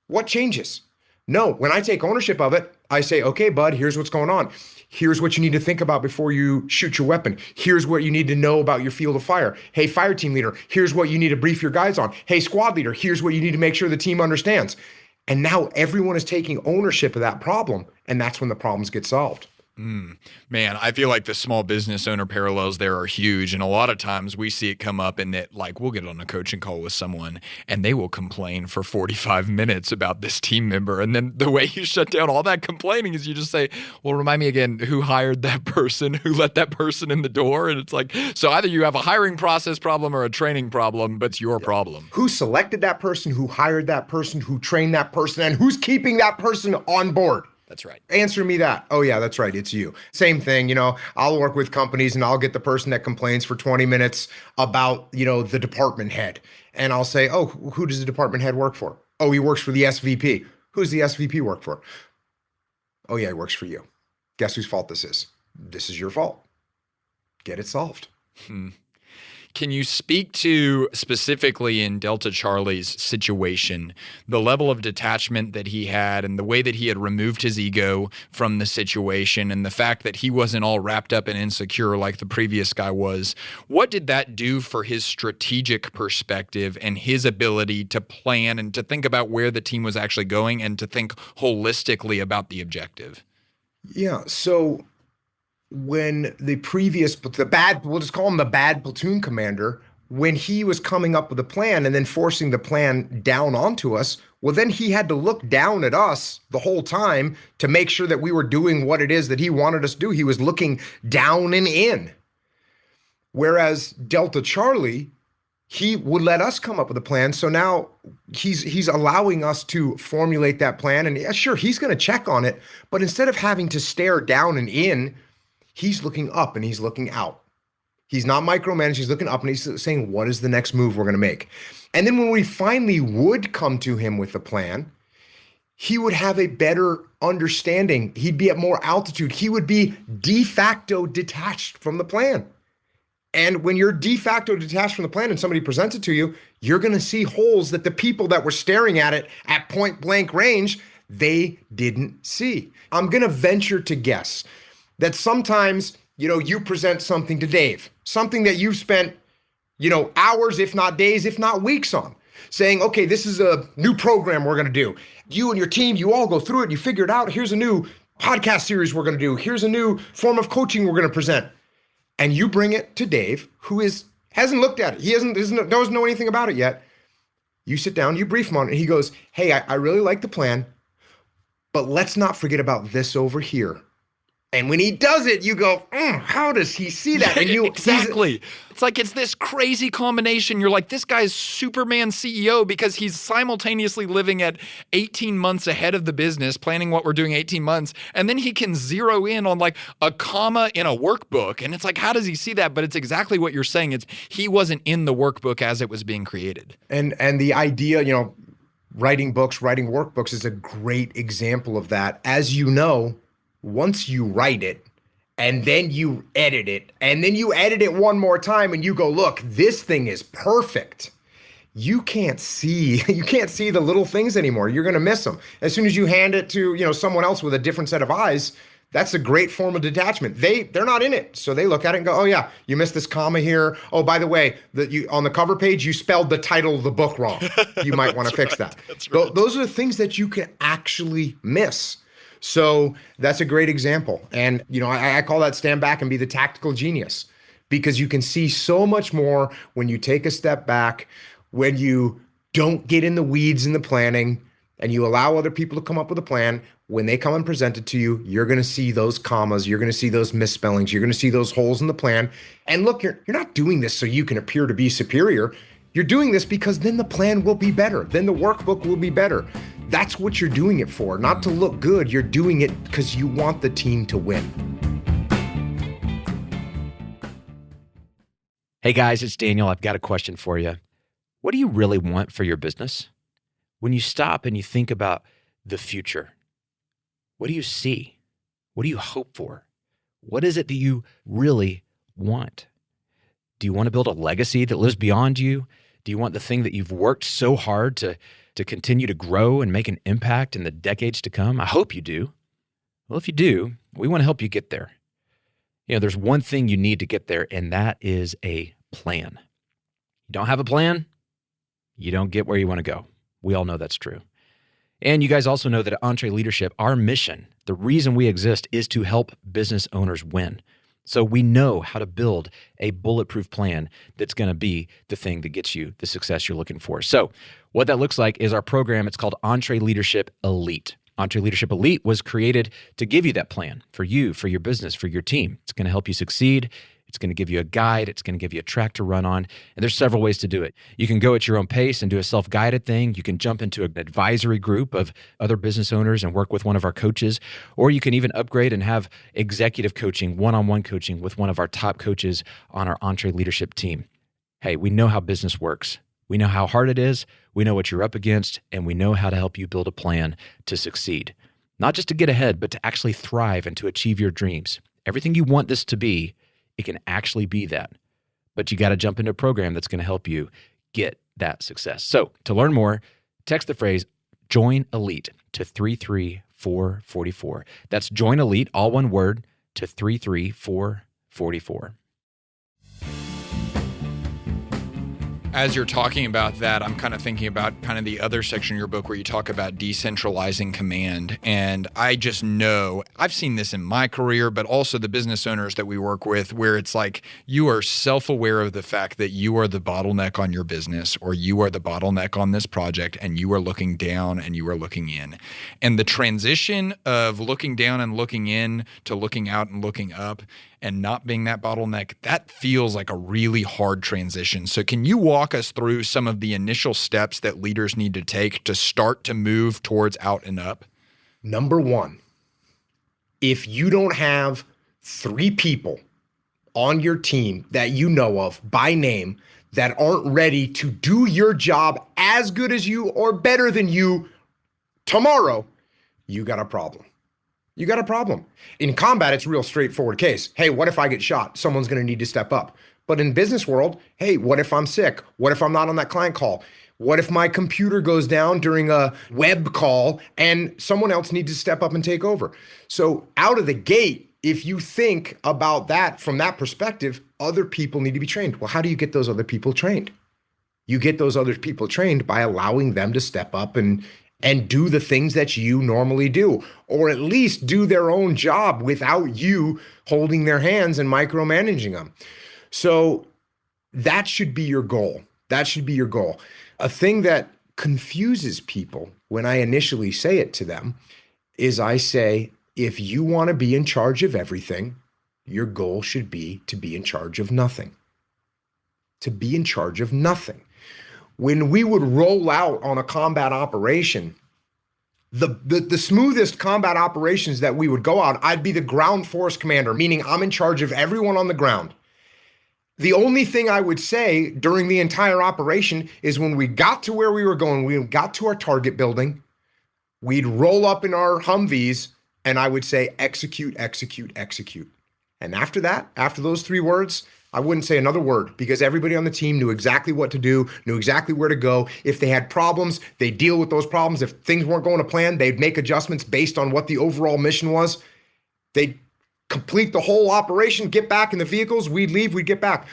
what changes? No, when I take ownership of it, I say, okay, bud, here's what's going on. Here's what you need to think about before you shoot your weapon. Here's what you need to know about your field of fire. Hey, fire team leader, here's what you need to brief your guys on. Hey, squad leader, here's what you need to make sure the team understands. And now everyone is taking ownership of that problem. And that's when the problems get solved. Man, I feel like the small business owner parallels there are huge. And a lot of times we see it come up in that, like, we'll get on a coaching call with someone and they will complain for 45 minutes about this team member. And then the way you shut down all that complaining is you just say, well, remind me again, who hired that person, who let that person in the door? And it's like, so either you have a hiring process problem or a training problem, but it's your problem. Who selected that person, who hired that person, who trained that person, and who's keeping that person on board? That's right. Answer me that. Oh, yeah, that's right. It's you. Same thing. I'll work with companies and I'll get the person that complains for 20 minutes about, the department head. And I'll say, oh, who does the department head work for? Oh, he works for the SVP. Who does the SVP work for? Oh, yeah, he works for you. Guess whose fault this is? This is your fault. Get it solved. Can you speak to, specifically in Delta Charlie's situation, the level of detachment that he had and the way that he had removed his ego from the situation and the fact that he wasn't all wrapped up and insecure like the previous guy was? What did that do for his strategic perspective and his ability to plan and to think about where the team was actually going and to think holistically about the objective? Yeah, so when we'll just call him the bad platoon commander, when he was coming up with a plan and then forcing the plan down onto us, well, then he had to look down at us the whole time to make sure that we were doing what it is that he wanted us to do. He was looking down and in. Whereas Delta Charlie, he would let us come up with a plan. So now he's allowing us to formulate that plan. And yeah, sure, he's going to check on it. But instead of having to stare down and in, he's looking up and he's looking out. He's not micromanaging, he's looking up and he's saying, what is the next move we're going to make? And then when we finally would come to him with a plan, he would have a better understanding. He'd be at more altitude. He would be de facto detached from the plan. And when you're de facto detached from the plan and somebody presents it to you, you're going to see holes that the people that were staring at it at point blank range, they didn't see. I'm going to venture to guess that sometimes, you present something to Dave, something that you've spent, hours, if not days, if not weeks on, saying, okay, this is a new program we're going to do. You and your team, you all go through it, you figure it out. Here's a new podcast series we're going to do. Here's a new form of coaching we're going to present. And you bring it to Dave, who hasn't looked at it. He doesn't know anything about it yet. You sit down, you brief him on it, and he goes, hey, I really like the plan, but let's not forget about this over here. And when he does it, you go, how does he see that? And exactly. It's this crazy combination. You're like, this guy's Superman CEO because he's simultaneously living at 18 months ahead of the business, planning what we're doing 18 months. And then he can zero in on like a comma in a workbook. And it's like, how does he see that? But it's exactly what you're saying. He wasn't in the workbook as it was being created. And the idea, writing books, writing workbooks is a great example of that. As you know, once you write it and then you edit it and then you edit it one more time and you go, look, this thing is perfect. You can't see the little things anymore. You're going to miss them. As soon as you hand it to, someone else with a different set of eyes, that's a great form of detachment. They're not in it. So they look at it and go, oh yeah, you missed this comma here. Oh, by the way, on the cover page, you spelled the title of the book wrong. You might want to fix that. That's right. Those are the things that you can actually miss. So that's a great example. And, I call that stand back and be the tactical genius, because you can see so much more when you take a step back, when you don't get in the weeds in the planning and you allow other people to come up with a plan. When they come and present it to you, you're going to see those commas, you're going to see those misspellings, you're going to see those holes in the plan. And look, you're not doing this so you can appear to be superior. You're doing this because then the plan will be better. Then the workbook will be better. That's what you're doing it for, not to look good. You're doing it because you want the team to win. Hey guys, it's Daniel. I've got a question for you. What do you really want for your business? When you stop and you think about the future, what do you see? What do you hope for? What is it that you really want? Do you want to build a legacy that lives beyond you? Do you want the thing that you've worked so hard to continue to grow and make an impact in the decades to come? I hope you do. Well, if you do, we want to help you get there. There's one thing you need to get there, and that is a plan. You don't have a plan, you don't get where you want to go. We all know that's true. And you guys also know that at EntreLeadership, our mission, the reason we exist, is to help business owners win. So we know how to build a bulletproof plan that's going to be the thing that gets you the success you're looking for. So what that looks like is our program. It's called EntreLeadership Elite. EntreLeadership Elite was created to give you that plan for you, for your business, for your team. It's going to help you succeed. It's going to give you a guide. It's going to give you a track to run on. And there's several ways to do it. You can go at your own pace and do a self-guided thing. You can jump into an advisory group of other business owners and work with one of our coaches. Or you can even upgrade and have executive coaching, one-on-one coaching with one of our top coaches on our EntreLeadership team. Hey, we know how business works. We know how hard it is. We know what you're up against. And we know how to help you build a plan to succeed. Not just to get ahead, but to actually thrive and to achieve your dreams. Everything you want this to be, it can actually be that. But you got to jump into a program that's going to help you get that success. So to learn more, text the phrase Join Elite to 33444. That's Join Elite, all one word, to 33444. As you're talking about that, I'm kind of thinking about kind of the other section of your book where you talk about decentralizing command. And I just know, I've seen this in my career, but also the business owners that we work with, where it's like you are self-aware of the fact that you are the bottleneck on your business, or you are the bottleneck on this project, and you are looking down and you are looking in. And the transition of looking down and looking in to looking out and looking up and not being that bottleneck, that feels like a really hard transition. So can you walk us through some of the initial steps that leaders need to take to start to move towards out and up? Number one, if you don't have 3 people on your team that you know of by name that aren't ready to do your job as good as you or better than you tomorrow, you got a problem. You got a problem. In combat, it's a real straightforward case. Hey, what if I get shot? Someone's going to need to step up. But in business world, hey, what if I'm sick? What if I'm not on that client call? What if my computer goes down during a web call and someone else needs to step up and take over? So out of the gate, if you think about that from that perspective, other people need to be trained. Well, how do you get those other people trained? You get those other people trained by allowing them to step up and do the things that you normally do, or at least do their own job without you holding their hands and micromanaging them. So that should be your goal. That should be your goal. A thing that confuses people when I initially say it to them is I say, if you want to be in charge of everything, your goal should be to be in charge of nothing. To be in charge of nothing. When we would roll out on a combat operation, the smoothest combat operations that we would go on, I'd be the ground force commander, meaning I'm in charge of everyone on the ground. The only thing I would say during the entire operation is when we got to where we were going, we got to our target building, we'd roll up in our Humvees, and I would say, execute, execute, execute. And after that, after those 3 words, I wouldn't say another word, because everybody on the team knew exactly what to do, knew exactly where to go. If they had problems, they'd deal with those problems. If things weren't going to plan, they'd make adjustments based on what the overall mission was. They'd complete the whole operation, get back in the vehicles, we'd leave, we'd get back.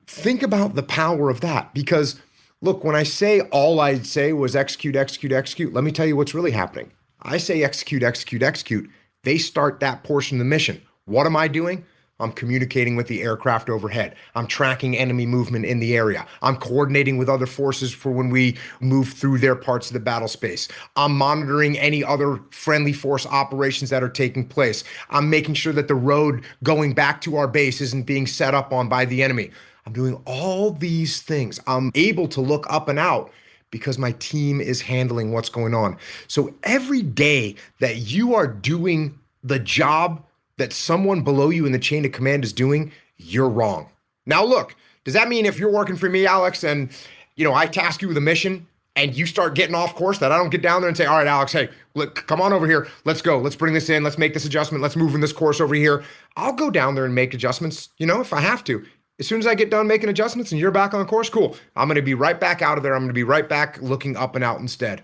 Think about the power of that, because look, when I say all I'd say was execute, execute, execute, let me tell you what's really happening. I say execute, execute, execute. They start that portion of the mission. What am I doing? I'm communicating with the aircraft overhead. I'm tracking enemy movement in the area. I'm coordinating with other forces for when we move through their parts of the battle space. I'm monitoring any other friendly force operations that are taking place. I'm making sure that the road going back to our base isn't being set up on by the enemy. I'm doing all these things. I'm able to look up and out because my team is handling what's going on. So every day that you are doing the job that someone below you in the chain of command is doing, you're wrong. Now look, does that mean if you're working for me, Alex, and I task you with a mission and you start getting off course, that I don't get down there and say, all right, Alex, hey, look, come on over here. Let's go. Let's bring this in. Let's make this adjustment. Let's move in this course over here. I'll go down there and make adjustments, if I have to. As soon as I get done making adjustments and you're back on course, cool. I'm going to be right back out of there. I'm going to be right back looking up and out instead.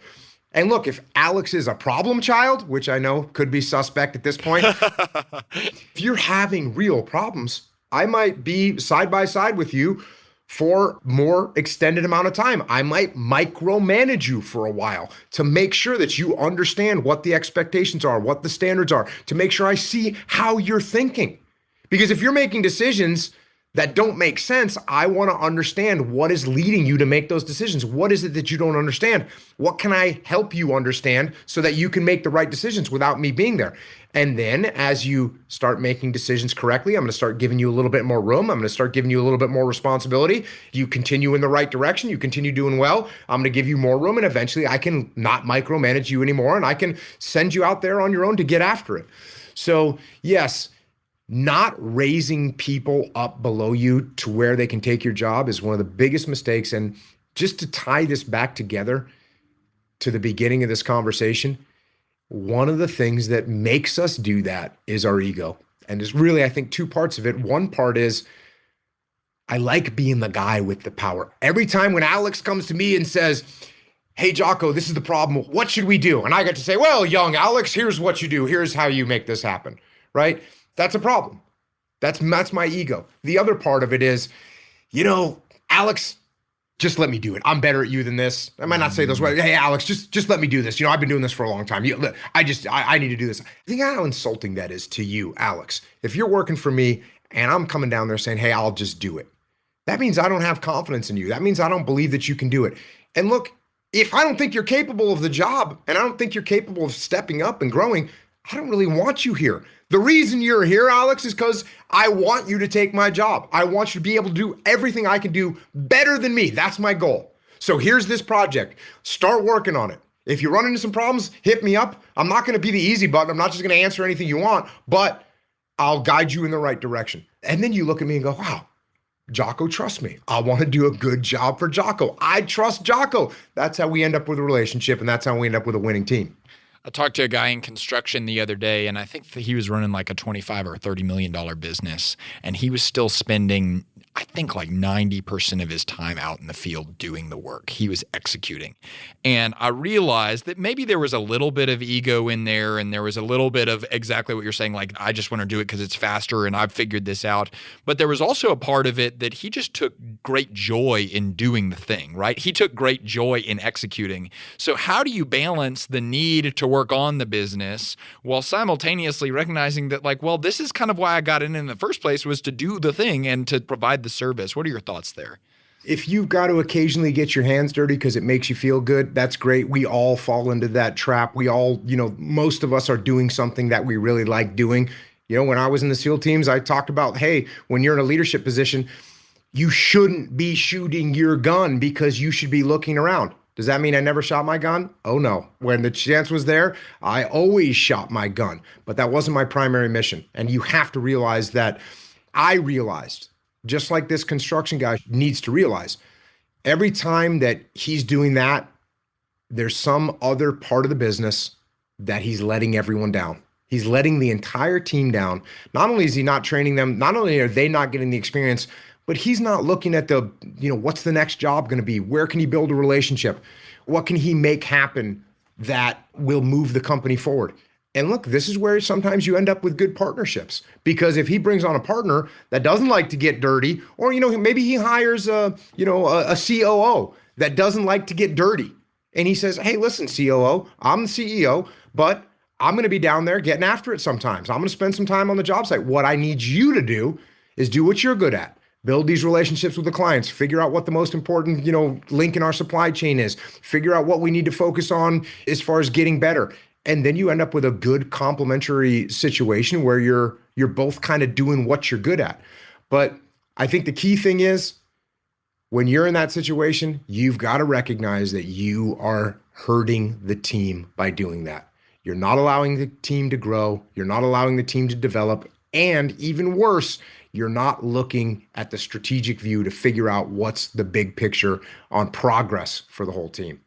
And look, if Alex is a problem child, which I know could be suspect at this point, if you're having real problems, I might be side by side with you for more extended amount of time. I might micromanage you for a while to make sure that you understand what the expectations are, what the standards are, to make sure I see how you're thinking. Because if you're making decisions that don't make sense, I want to understand what is leading you to make those decisions. What is it that you don't understand? What can I help you understand so that you can make the right decisions without me being there? And then as you start making decisions correctly, I'm going to start giving you a little bit more room. I'm going to start giving you a little bit more responsibility. You continue in the right direction. You continue doing well. I'm going to give you more room. And eventually I can not micromanage you anymore. And I can send you out there on your own to get after it. So yes, not raising people up below you to where they can take your job is one of the biggest mistakes. And just to tie this back together to the beginning of this conversation, one of the things that makes us do that is our ego. And there's really, I think, two parts of it. One part is I like being the guy with the power. Every time when Alex comes to me and says, hey, Jocko, this is the problem. What should we do? And I get to say, well, young Alex, here's what you do. Here's how you make this happen, right? That's a problem. That's my ego. The other part of it is, Alex, just let me do it. I'm better at you than this. I might not say those words. Hey, Alex, just let me do this. I've been doing this for a long time. I need to do this. Think how insulting that is to you, Alex. If you're working for me and I'm coming down there saying, hey, I'll just do it. That means I don't have confidence in you. That means I don't believe that you can do it. And look, if I don't think you're capable of the job and I don't think you're capable of stepping up and growing, I don't really want you here. The reason you're here, Alex, is because I want you to take my job. I want you to be able to do everything I can do better than me. That's my goal. So here's this project. Start working on it. If you run into some problems, hit me up. I'm not going to be the easy button. I'm not just going to answer anything you want, but I'll guide you in the right direction. And then you look at me and go, wow, Jocko trusts me. I want to do a good job for Jocko. I trust Jocko. That's how we end up with a relationship, and that's how we end up with a winning team. I talked to a guy in construction the other day, and I think that he was running like a $25 or $30 million business, and he was still spending, I think, like 90% of his time out in the field doing the work. He was executing. And I realized that maybe there was a little bit of ego in there, and there was a little bit of exactly what you're saying, like, I just want to do it because it's faster and I've figured this out. But there was also a part of it that he just took great joy in doing the thing, right? He took great joy in executing. So how do you balance the need to work on the business while simultaneously recognizing that, like, well, this is kind of why I got in the first place, was to do the thing and to provide the service. What are your thoughts there? If you've got to occasionally get your hands dirty because it makes you feel good, that's great. We all fall into that trap. We all, most of us are doing something that we really like doing. When I was in the SEAL teams, I talked about, hey, when you're in a leadership position, you shouldn't be shooting your gun because you should be looking around. Does that mean I never shot my gun? Oh no. When the chance was there, I always shot my gun, but that wasn't my primary mission. And you have to realize that I realized, just like this construction guy needs to realize, every time that he's doing that, there's some other part of the business that he's letting everyone down. He's letting the entire team down. Not only is he not training them, not only are they not getting the experience, but he's not looking at the, what's the next job going to be? Where can he build a relationship? What can he make happen that will move the company forward? And look, this is where sometimes you end up with good partnerships, because if he brings on a partner that doesn't like to get dirty, or, maybe he hires a COO that doesn't like to get dirty. And he says, hey, listen, COO, I'm the CEO, but I'm going to be down there getting after it sometimes. I'm going to spend some time on the job site. What I need you to do is do what you're good at. Build these relationships with the clients, figure out what the most important, link in our supply chain is, figure out what we need to focus on as far as getting better. And then you end up with a good complementary situation where you're both kind of doing what you're good at. But I think the key thing is, when you're in that situation, you've got to recognize that you are hurting the team by doing that. You're not allowing the team to grow. You're not allowing the team to develop. And even worse, you're not looking at the strategic view to figure out what's the big picture on progress for the whole team.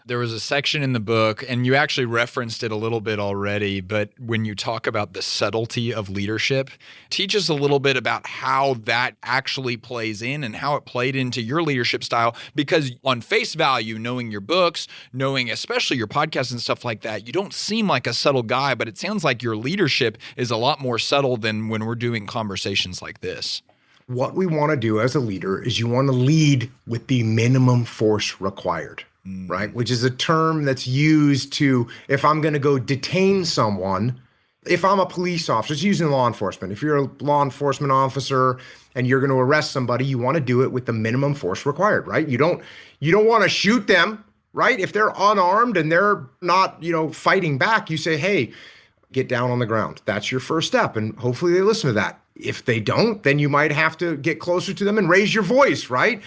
There was a section in the book, and you actually referenced it a little bit already, but when you talk about the subtlety of leadership, teach us a little bit about how that actually plays in and how it played into your leadership style. Because on face value, knowing your books, knowing especially your podcasts and stuff like that, you don't seem like a subtle guy, but it sounds like your leadership is a lot more subtle than when we're doing conversations like this. What we want to do as a leader is you want to lead with the minimum force required, right? Which is a term that's used to, if I'm going to go detain someone, if I'm a police officer, it's using law enforcement. If you're a law enforcement officer and you're going to arrest somebody, you want to do it with the minimum force required, right? You don't want to shoot them, right? If they're unarmed and they're not, fighting back, you say, hey, get down on the ground. That's your first step. And hopefully they listen to that. If they don't, then you might have to get closer to them and raise your voice, right?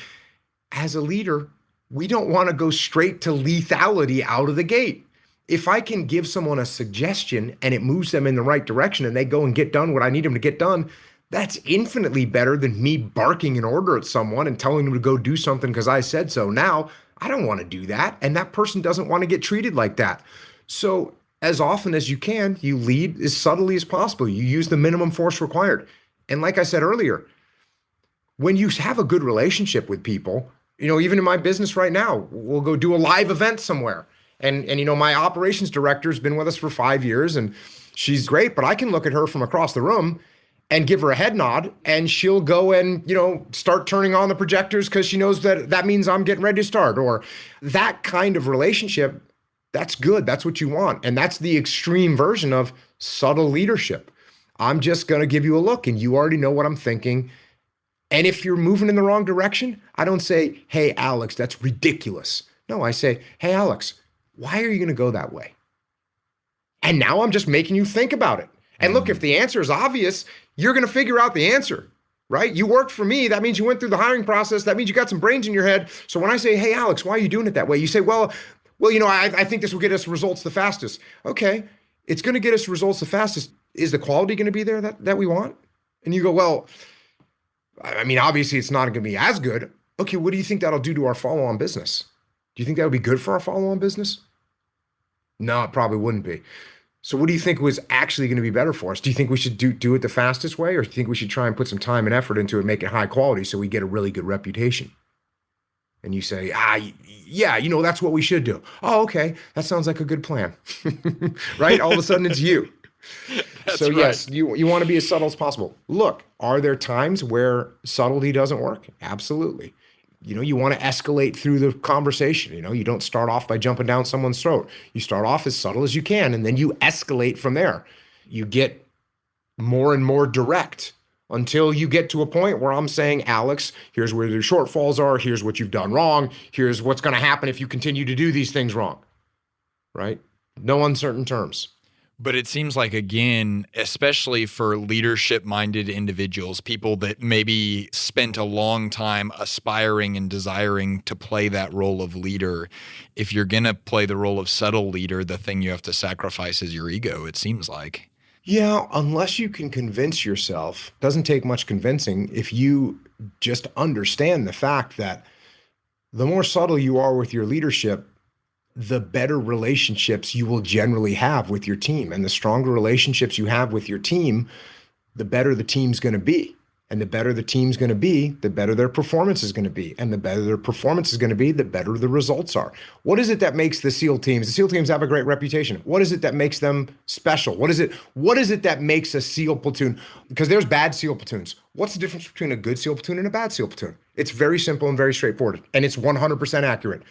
As a leader, we don't want to go straight to lethality out of the gate. If I can give someone a suggestion and it moves them in the right direction and they go and get done what I need them to get done, that's infinitely better than me barking an order at someone and telling them to go do something because I said so. Now, I don't want to do that. And that person doesn't want to get treated like that. So as often as you can, you lead as subtly as possible. You use the minimum force required. And like I said earlier, when you have a good relationship with people, even in my business right now, we'll go do a live event somewhere. And my operations director has been with us for 5 years and she's great, but I can look at her from across the room and give her a head nod and she'll go and, start turning on the projectors because she knows that means I'm getting ready to start. Or that kind of relationship, that's good. That's what you want. And that's the extreme version of subtle leadership. I'm just going to give you a look and you already know what I'm thinking. And if you're moving in the wrong direction, I don't say, hey, Alex, that's ridiculous. No, I say, hey, Alex, why are you going to go that way? And now I'm just making you think about it. And look, if the answer is obvious, you're going to figure out the answer, right? You worked for me. That means you went through the hiring process. That means you got some brains in your head. So when I say, hey, Alex, why are you doing it that way? You say, well, I think this will get us results the fastest. Okay, it's going to get us results the fastest. Is the quality going to be there that we want? And you go, well, obviously it's not going to be as good. Okay, what do you think that'll do to our follow-on business? Do you think that would be good for our follow-on business? No, it probably wouldn't be. So what do you think was actually going to be better for us? Do you think we should do it the fastest way, or do you think we should try and put some time and effort into it, make it high quality so we get a really good reputation? And you say, yeah, that's what we should do. Oh, okay, that sounds like a good plan. Right? All of a sudden it's you. So right. Yes, you want to be as subtle as possible. Look, are there times where subtlety doesn't work? Absolutely. You want to escalate through the conversation. You don't start off by jumping down someone's throat. You start off as subtle as you can, and then you escalate from there. You get more and more direct until you get to a point where I'm saying, Alex, here's where your shortfalls are. Here's what you've done wrong. Here's what's going to happen if you continue to do these things wrong, right? No uncertain terms. But it seems like, again, especially for leadership-minded individuals, people that maybe spent a long time aspiring and desiring to play that role of leader, if you're going to play the role of subtle leader, the thing you have to sacrifice is your ego, it seems like. Yeah, unless you can convince yourself, doesn't take much convincing if you just understand the fact that the more subtle you are with your leadership, the better relationships you will generally have with your team. And the stronger relationships you have with your team, the better the team's going to be. And the better the team's going to be, the better their performance is going to be. And the better their performance is going to be, the better the results are. What is it that makes the SEAL teams? The SEAL teams have a great reputation. What is it that makes them special? What is it that makes a SEAL platoon? Because there's bad SEAL platoons. What's the difference between a good SEAL platoon and a bad SEAL platoon? It's very simple and very straightforward. And it's 100% accurate.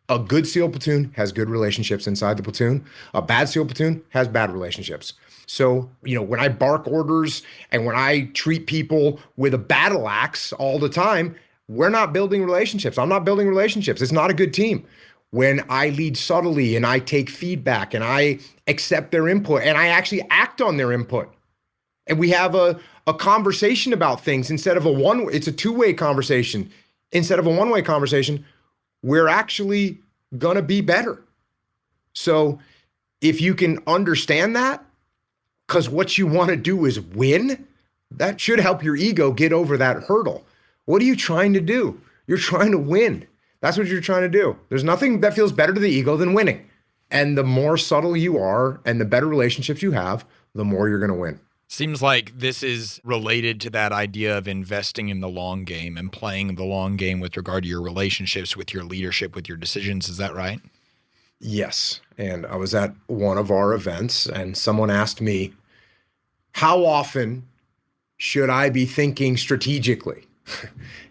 A good SEAL platoon has good relationships inside the platoon. A bad SEAL platoon has bad relationships. So, when I bark orders and when I treat people with a battle axe all the time, we're not building relationships. I'm not building relationships. It's not a good team. When I lead subtly and I take feedback and I accept their input and I actually act on their input, and we have a conversation about things instead of it's a two-way conversation. Instead of a one-way conversation, we're actually going to be better. So if you can understand that, because what you want to do is win, that should help your ego get over that hurdle. What are you trying to do? You're trying to win. That's what you're trying to do. There's nothing that feels better to the ego than winning. And the more subtle you are and the better relationships you have, the more you're going to win. Seems like this is related to that idea of investing in the long game and playing the long game with regard to your relationships, with your leadership, with your decisions. Is that right? Yes. And I was at one of our events and someone asked me, how often should I be thinking strategically?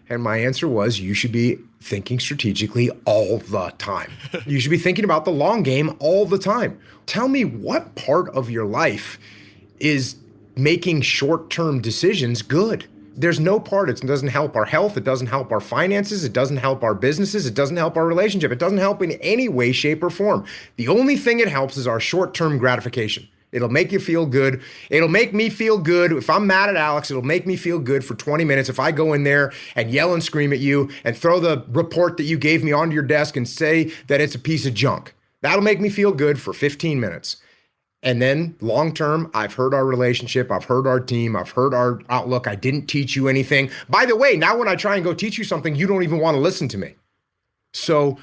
And my answer was, you should be thinking strategically all the time. You should be thinking about the long game all the time. Tell me what part of your life is making short-term decisions good. There's no part. It doesn't help our health. It doesn't help our finances. It doesn't help our businesses. It doesn't help our relationship. It doesn't help in any way, shape, or form. The only thing it helps is our short-term gratification. It'll make you feel good. It'll make me feel good. If I'm mad at Alex, it'll make me feel good for 20 minutes. If I go in there and yell and scream at you and throw the report that you gave me onto your desk and say that it's a piece of junk, that'll make me feel good for 15 minutes. And then long term, I've hurt our relationship. I've hurt our team. I've hurt our outlook. I didn't teach you anything. By the way, now when I try and go teach you something, you don't even want to listen to me. So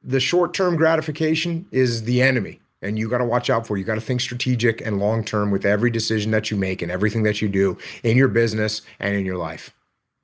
the short-term gratification is the enemy. And you got to watch out for it. You got to think strategic and long-term with every decision that you make and everything that you do in your business and in your life.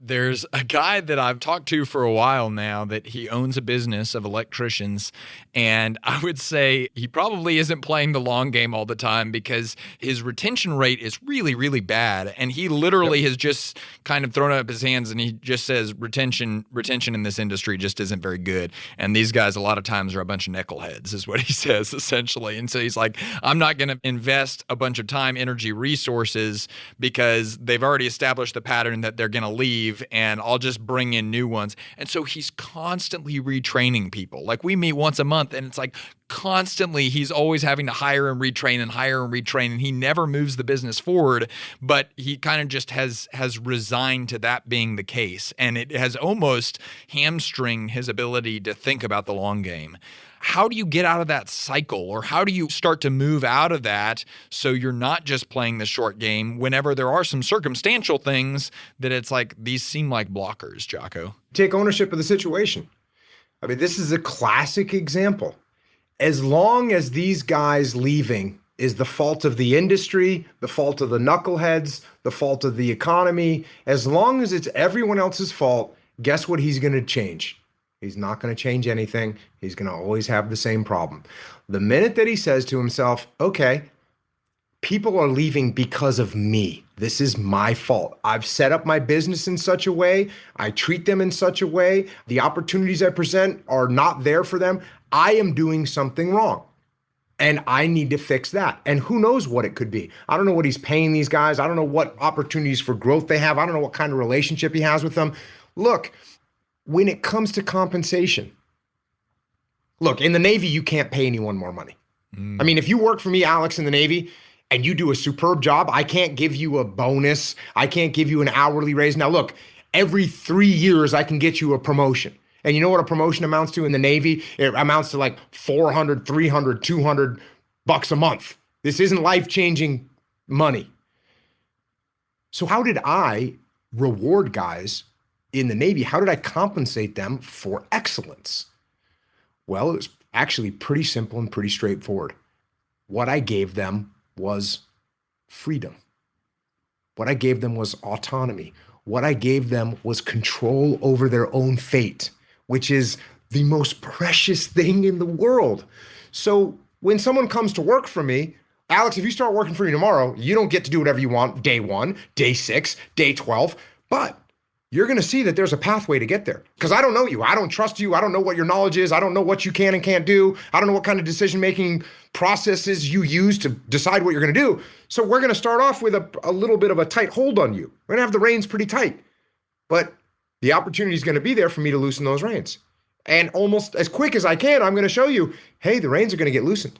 There's a guy that I've talked to for a while now that he owns a business of electricians, and I would say he probably isn't playing the long game all the time because his retention rate is really, really bad. And he literally has just kind of thrown up his hands and he just says retention in this industry just isn't very good. And these guys a lot of times are a bunch of knuckleheads is what he says essentially. And so he's like, I'm not going to invest a bunch of time, energy, resources because they've already established the pattern that they're going to leave. And I'll just bring in new ones. And so he's constantly retraining people. Like we meet once a month and it's like constantly he's always having to hire and retrain and hire and retrain. And he never moves the business forward, but he kind of just has resigned to that being the case. And it has almost hamstringed his ability to think about the long game. How do you get out of that cycle, or how do you start to move out of that so you're not just playing the short game whenever there are some circumstantial things that it's like these seem like blockers, Jocko? Take ownership of the situation. I mean, this is a classic example. As long as these guys leaving is the fault of the industry, the fault of the knuckleheads, the fault of the economy, as long as it's everyone else's fault, guess what he's going to change? He's not going to change anything. He's going to always have the same problem. The minute that he says to himself, okay, people are leaving because of me. This is my fault. I've set up my business in such a way. I treat them in such a way. The opportunities I present are not there for them. I am doing something wrong. And I need to fix that. And who knows what it could be. I don't know what he's paying these guys. I don't know what opportunities for growth they have. I don't know what kind of relationship he has with them. Look, when it comes to compensation, look, in the Navy, you can't pay anyone more money. I mean, if you work for me, Alex, in the Navy, and you do a superb job, I can't give you a bonus. I can't give you an hourly raise. Now, look, every 3 years, I can get you a promotion. And you know what a promotion amounts to in the Navy? It amounts to like 400, 300, 200 bucks a month. This isn't life-changing money. So how did I reward guys in the Navy? How did I compensate them for excellence? Well, it was actually pretty simple and pretty straightforward. What I gave them was freedom. What I gave them was autonomy. What I gave them was control over their own fate, which is the most precious thing in the world. So when someone comes to work for me, Alex, if you start working for me tomorrow, you don't get to do whatever you want day 1, day 6, day 12, but you're going to see that there's a pathway to get there. Because I don't know you. I don't trust you. I don't know what your knowledge is. I don't know what you can and can't do. I don't know what kind of decision-making processes you use to decide what you're going to do. So we're going to start off with a little bit of a tight hold on you. We're going to have the reins pretty tight. But the opportunity is going to be there for me to loosen those reins. And almost as quick as I can, I'm going to show you, hey, the reins are going to get loosened.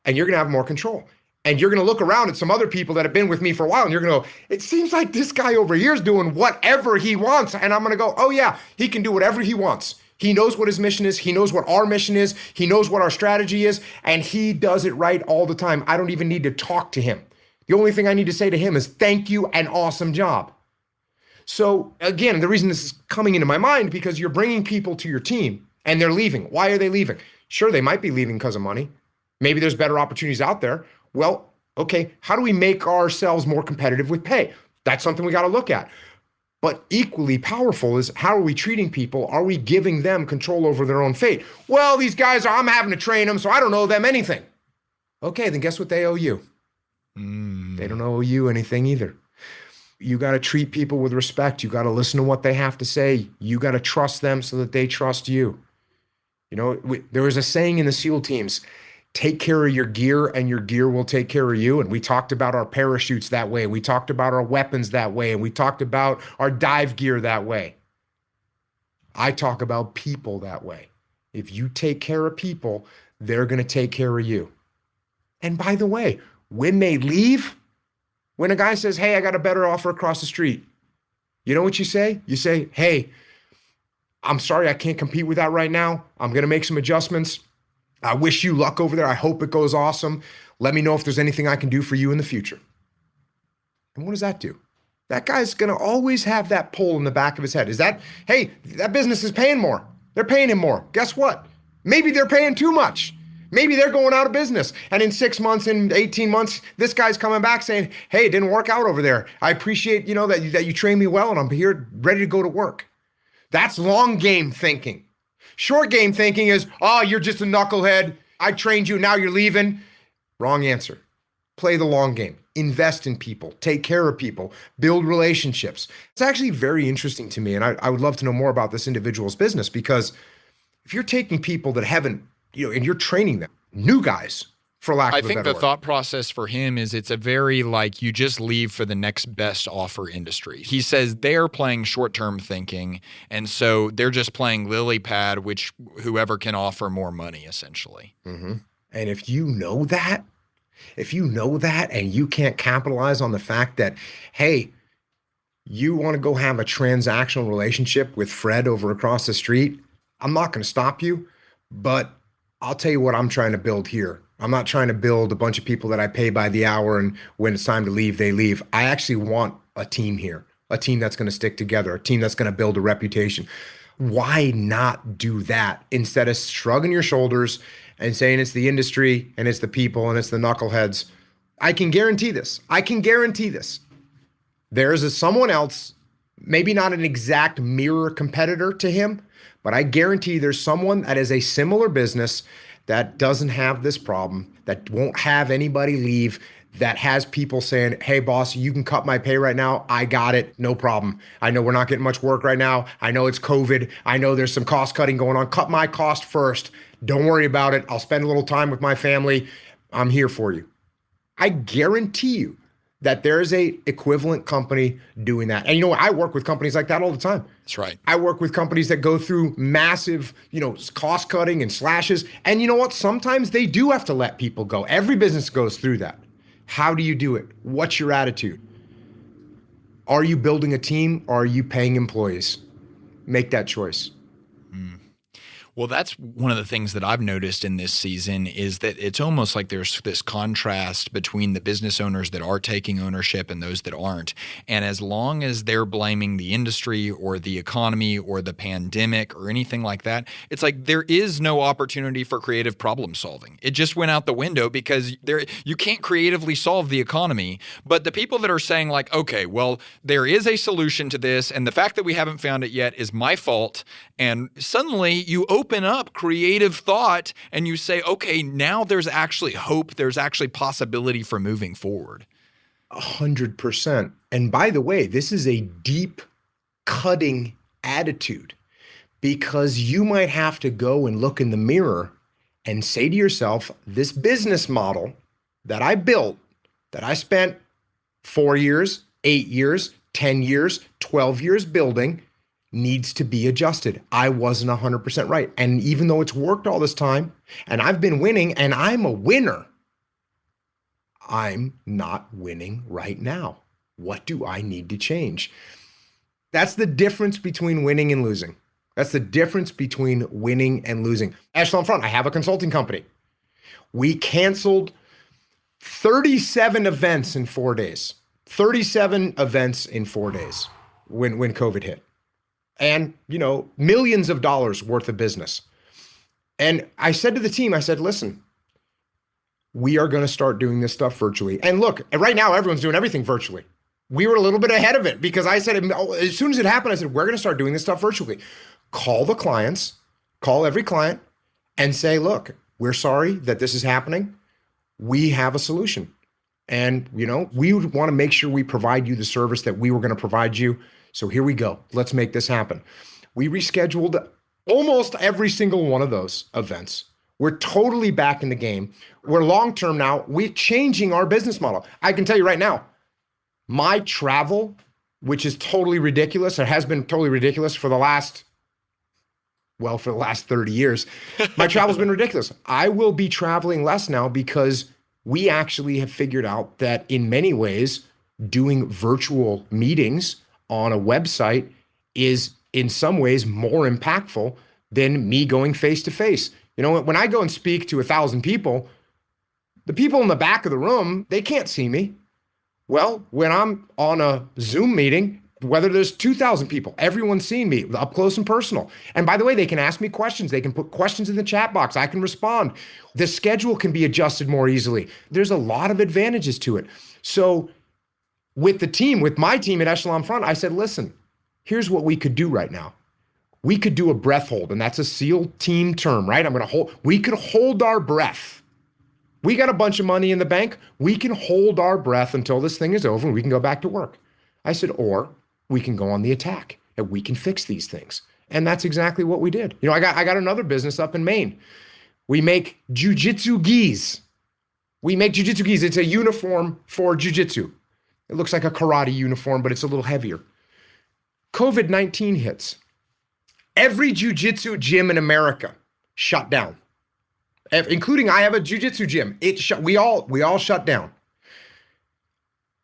And you're going to have more control. And you're going to look around at some other people that have been with me for a while, and you're going to go, it seems like this guy over here is doing whatever he wants. And I'm going to go, oh yeah, he can do whatever he wants. He knows what his mission is. He knows what our mission is. He knows what our strategy is. And he does it right all the time. I don't even need to talk to him. The only thing I need to say to him is thank you and awesome job. So again, the reason this is coming into my mind, because you're bringing people to your team and they're leaving. Why are they leaving? Sure, they might be leaving because of money. Maybe there's better opportunities out there. Well, okay, how do we make ourselves more competitive with pay? That's something we got to look at. But equally powerful is, how are we treating people? Are we giving them control over their own fate? Well, these guys, I'm having to train them, so I don't owe them anything. Okay, then guess what they owe you? They don't owe you anything either. You got to treat people with respect. You got to listen to what they have to say. You got to trust them so that they trust you. You know, there was a saying in the SEAL teams, take care of your gear and your gear will take care of you. And we talked about our parachutes that way. We talked about our weapons that way. And we talked about our dive gear that way. I talk about people that way. If you take care of people, they're going to take care of you. And by the way, when they leave, when a guy says, hey, I got a better offer across the street, you know what you say? You say, hey, I'm sorry, I can't compete with that right now. I'm going to make some adjustments. I wish you luck over there. I hope it goes awesome. Let me know if there's anything I can do for you in the future. And what does that do? That guy's going to always have that pull in the back of his head. Is that, hey, that business is paying more. They're paying him more. Guess what? Maybe they're paying too much. Maybe they're going out of business. And in 6 months, in 18 months, this guy's coming back saying, hey, it didn't work out over there. I appreciate, that you trained me well and I'm here ready to go to work. That's long game thinking. Short game thinking is, oh, you're just a knucklehead. I trained you. Now you're leaving. Wrong answer. Play the long game. Invest in people. Take care of people. Build relationships. It's actually very interesting to me. And I would love to know more about this individual's business, because if you're taking people that haven't, and you're training them, new guys, for lack of a better word. I think the thought process for him is it's a very you just leave for the next best offer industry. He says they're playing short-term thinking, and so they're just playing lily pad, which whoever can offer more money, essentially. Mm-hmm. And if you know that and you can't capitalize on the fact that, hey, you want to go have a transactional relationship with Fred over across the street, I'm not going to stop you, but I'll tell you what I'm trying to build here. I'm not trying to build a bunch of people that I pay by the hour and when it's time to leave, they leave. I actually want a team here, a team that's going to stick together, a team that's going to build a reputation. Why not do that instead of shrugging your shoulders and saying it's the industry and it's the people and it's the knuckleheads? I can guarantee this. There is someone else, maybe not an exact mirror competitor to him, but I guarantee there's someone that is a similar business that doesn't have this problem, that won't have anybody leave, that has people saying, hey, boss, you can cut my pay right now. I got it. No problem. I know we're not getting much work right now. I know it's COVID. I know there's some cost cutting going on. Cut my cost first. Don't worry about it. I'll spend a little time with my family. I'm here for you. I guarantee you that there is a equivalent company doing that. And I work with companies like that all the time. That's right. I work with companies that go through massive, cost cutting and slashes. And you know what? Sometimes they do have to let people go. Every business goes through that. How do you do it? What's your attitude? Are you building a team or are you paying employees? Make that choice. Well, that's one of the things that I've noticed in this season is that it's almost like there's this contrast between the business owners that are taking ownership and those that aren't. And as long as they're blaming the industry or the economy or the pandemic or anything like that, it's like there is no opportunity for creative problem solving. It just went out the window because you can't creatively solve the economy. But the people that are saying okay, well, there is a solution to this, and the fact that we haven't found it yet is my fault. And suddenly you open up creative thought and you say, okay, now there's actually hope. There's actually possibility for moving forward. 100%. And by the way, this is a deep cutting attitude, because you might have to go and look in the mirror and say to yourself, this business model that I built, that I spent 4 years, 8 years, 10 years, 12 years building, needs to be adjusted. I wasn't 100% right. And even though it's worked all this time and I've been winning and I'm a winner, I'm not winning right now. What do I need to change? That's the difference between winning and losing. That's the difference between winning and losing. Echelon Front, I have a consulting company. We canceled 37 events in 4 days. 37 events in 4 days when COVID hit. And, millions of dollars worth of business. And I said to the team, I said, listen, we are going to start doing this stuff virtually. And look, right now, everyone's doing everything virtually. We were a little bit ahead of it because I said, as soon as it happened, I said, we're going to start doing this stuff virtually. Call the clients, call every client and say, look, we're sorry that this is happening. We have a solution. And, we would want to make sure we provide you the service that we were going to provide you. So here we go. Let's make this happen. We rescheduled almost every single one of those events. We're totally back in the game. We're long-term now. We're changing our business model. I can tell you right now, my travel, which is totally ridiculous, it has been totally ridiculous for the last 30 years. My travel's been ridiculous. I will be traveling less now because we actually have figured out that in many ways, doing virtual meetings on a website is in some ways more impactful than me going face to face. When I go and speak to 1,000 people, the people in the back of the room, they can't see me. Well, when I'm on a Zoom meeting, whether there's 2,000 people, everyone's seeing me up close and personal. And by the way, they can ask me questions. They can put questions in the chat box. I can respond. The schedule can be adjusted more easily. There's a lot of advantages to it. So with my team at Echelon Front, I said, listen, here's what we could do right now. We could do a breath hold, and that's a SEAL team term, right? We could hold our breath. We got a bunch of money in the bank. We can hold our breath until this thing is over and we can go back to work. I said, or we can go on the attack and we can fix these things. And that's exactly what we did. I got another business up in Maine. We make jujitsu gis. It's a uniform for jujitsu. It looks like a karate uniform, but it's a little heavier. COVID-19 hits. Every jujitsu gym in America shut down, including I have a jujitsu gym. We all shut down.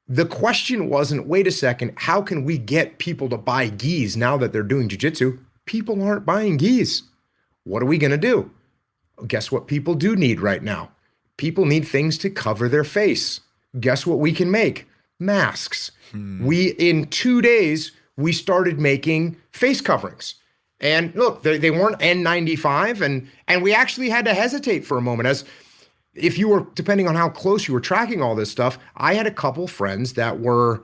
The question wasn't, wait a second, how can we get people to buy gis now that they're doing jujitsu? People aren't buying gis. What are we going to do? Guess what people do need right now? People need things to cover their face. Guess what we can make? Masks. In 2 days, we started making face coverings. And look, they weren't N95, and we actually had to hesitate for a moment. As if you were, depending on how close you were tracking all this stuff, I had a couple friends that were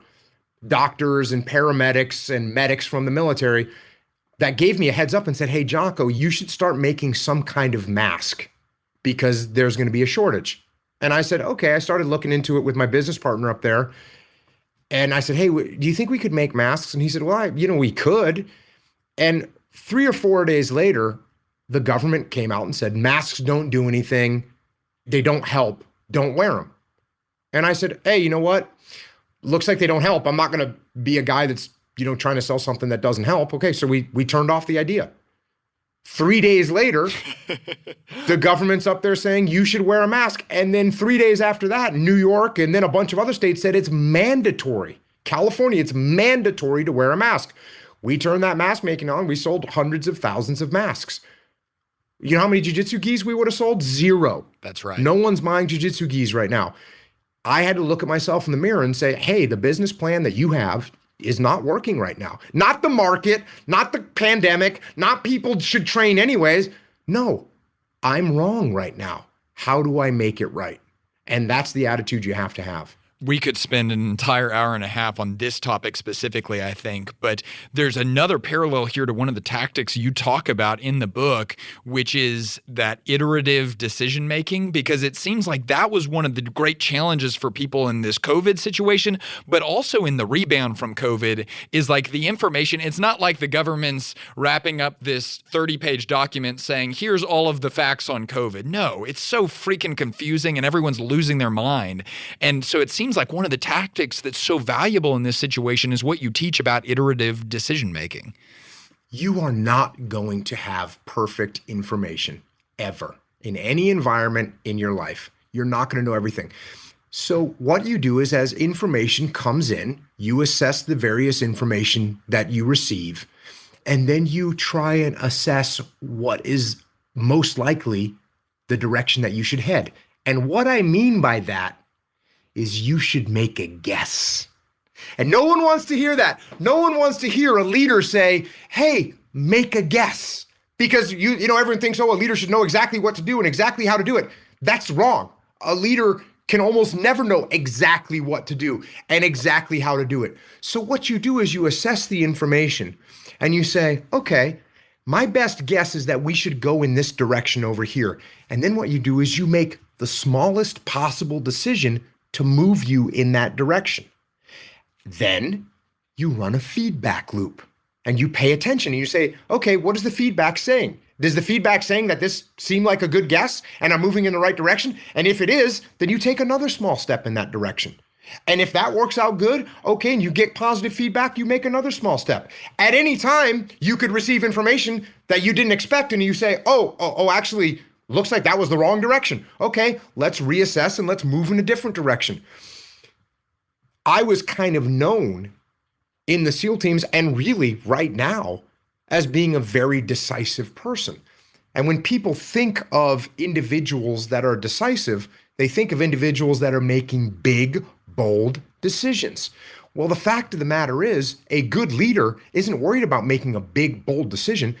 doctors and paramedics and medics from the military that gave me a heads up and said, hey, Jocko, you should start making some kind of mask because there's going to be a shortage. And I said, okay. I started looking into it with my business partner up there. And I said, hey, do you think we could make masks? And he said, well, we could. And 3 or 4 days later, the government came out and said, masks don't do anything. They don't help. Don't wear them. And I said, hey, you know what? Looks like they don't help. I'm not going to be a guy that's, trying to sell something that doesn't help. Okay, so we turned off the idea. 3 days later, the government's up there saying you should wear a mask. And then 3 days after that, New York and then a bunch of other states said it's mandatory. California, it's mandatory to wear a mask. We turned that mask making on. We sold hundreds of thousands of masks. You know how many jiu-jitsu gis we would have sold? 0. That's right. No one's buying jiu-jitsu gis right now. I had to look at myself in the mirror and say, hey, the business plan that you have is not working right now. Not the market, not the pandemic, not people should train anyways. No, I'm wrong right now. How do I make it right? And that's the attitude you have to have. We could spend an entire hour and a half on this topic specifically, I think, but there's another parallel here to one of the tactics you talk about in the book, which is that iterative decision making, because it seems like that was one of the great challenges for people in this COVID situation, but also in the rebound from COVID is like the information. It's not like the government's wrapping up this 30-page document saying, here's all of the facts on COVID. No, it's so freaking confusing and everyone's losing their mind. And so it seems like one of the tactics that's so valuable in this situation is what you teach about iterative decision making. You are not going to have perfect information ever in any environment in your life. You're not going to know everything. So what you do is as information comes in, you assess the various information that you receive, and then you try and assess what is most likely the direction that you should head. And what I mean by that is you should make a guess. And no one wants to hear that. No one wants to hear a leader say, hey, make a guess. Because everyone thinks, a leader should know exactly what to do and exactly how to do it. That's wrong. A leader can almost never know exactly what to do and exactly how to do it. So what you do is you assess the information and you say, okay, my best guess is that we should go in this direction over here. And then what you do is you make the smallest possible decision to move you in that direction. Then you run a feedback loop and you pay attention and you say, okay, what is the feedback saying? Does the feedback saying that this seemed like a good guess and I'm moving in the right direction? And if it is, then you take another small step in that direction. And if that works out good, okay, and you get positive feedback, you make another small step. At any time, you could receive information that you didn't expect and you say, actually, looks like that was the wrong direction. Okay, let's reassess and let's move in a different direction. I was kind of known in the SEAL teams and really right now as being a very decisive person. And when people think of individuals that are decisive, they think of individuals that are making big, bold decisions. Well, the fact of the matter is, a good leader isn't worried about making a big, bold decision.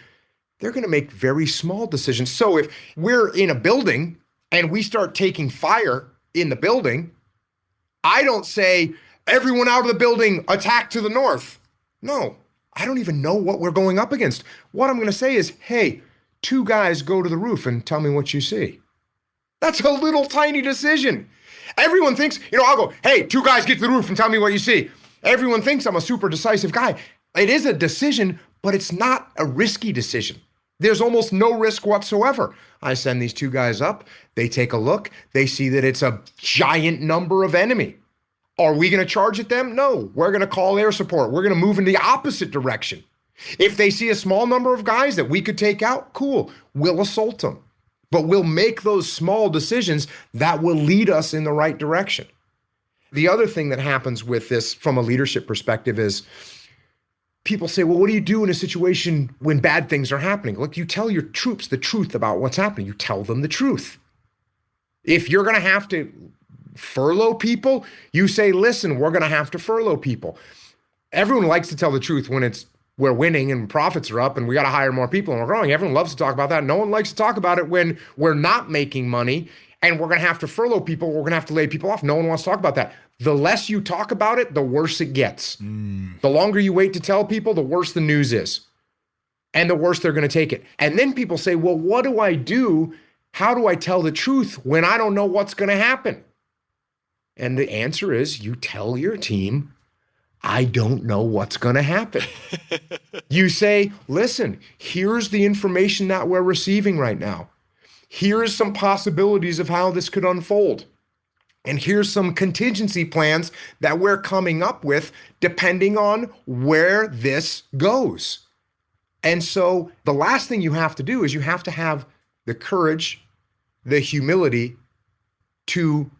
They're going to make very small decisions. So if we're in a building and we start taking fire in the building, I don't say, everyone out of the building, attack to the north. No, I don't even know what we're going up against. What I'm going to say is, hey, 2 guys go to the roof and tell me what you see. That's a little tiny decision. Everyone thinks, I'll go, hey, 2 guys get to the roof and tell me what you see. Everyone thinks I'm a super decisive guy. It is a decision, but it's not a risky decision. There's almost no risk whatsoever. I send these 2 guys up. They take a look. They see that it's a giant number of enemy. Are we going to charge at them? No, we're going to call air support. We're going to move in the opposite direction. If they see a small number of guys that we could take out, cool, we'll assault them. But we'll make those small decisions that will lead us in the right direction. The other thing that happens with this from a leadership perspective is people say, well, what do you do in a situation when bad things are happening? Look, you tell your troops the truth about what's happening. You tell them the truth. If you're going to have to furlough people, you say, listen, we're going to have to furlough people. Everyone likes to tell the truth when we're winning and profits are up and we got to hire more people and we're growing. Everyone loves to talk about that. No one likes to talk about it when we're not making money and we're going to have to furlough people. We're going to have to lay people off. No one wants to talk about that. The less you talk about it, the worse it gets. The longer you wait to tell people, the worse the news is and the worse they're going to take it. And then people say, well, what do I do? How do I tell the truth when I don't know what's going to happen? And the answer is you tell your team, I don't know what's going to happen. You say, listen, here's the information that we're receiving right now. Here's some possibilities of how this could unfold. And here's some contingency plans that we're coming up with depending on where this goes. And so the last thing you have to do is you have to have the courage, the humility to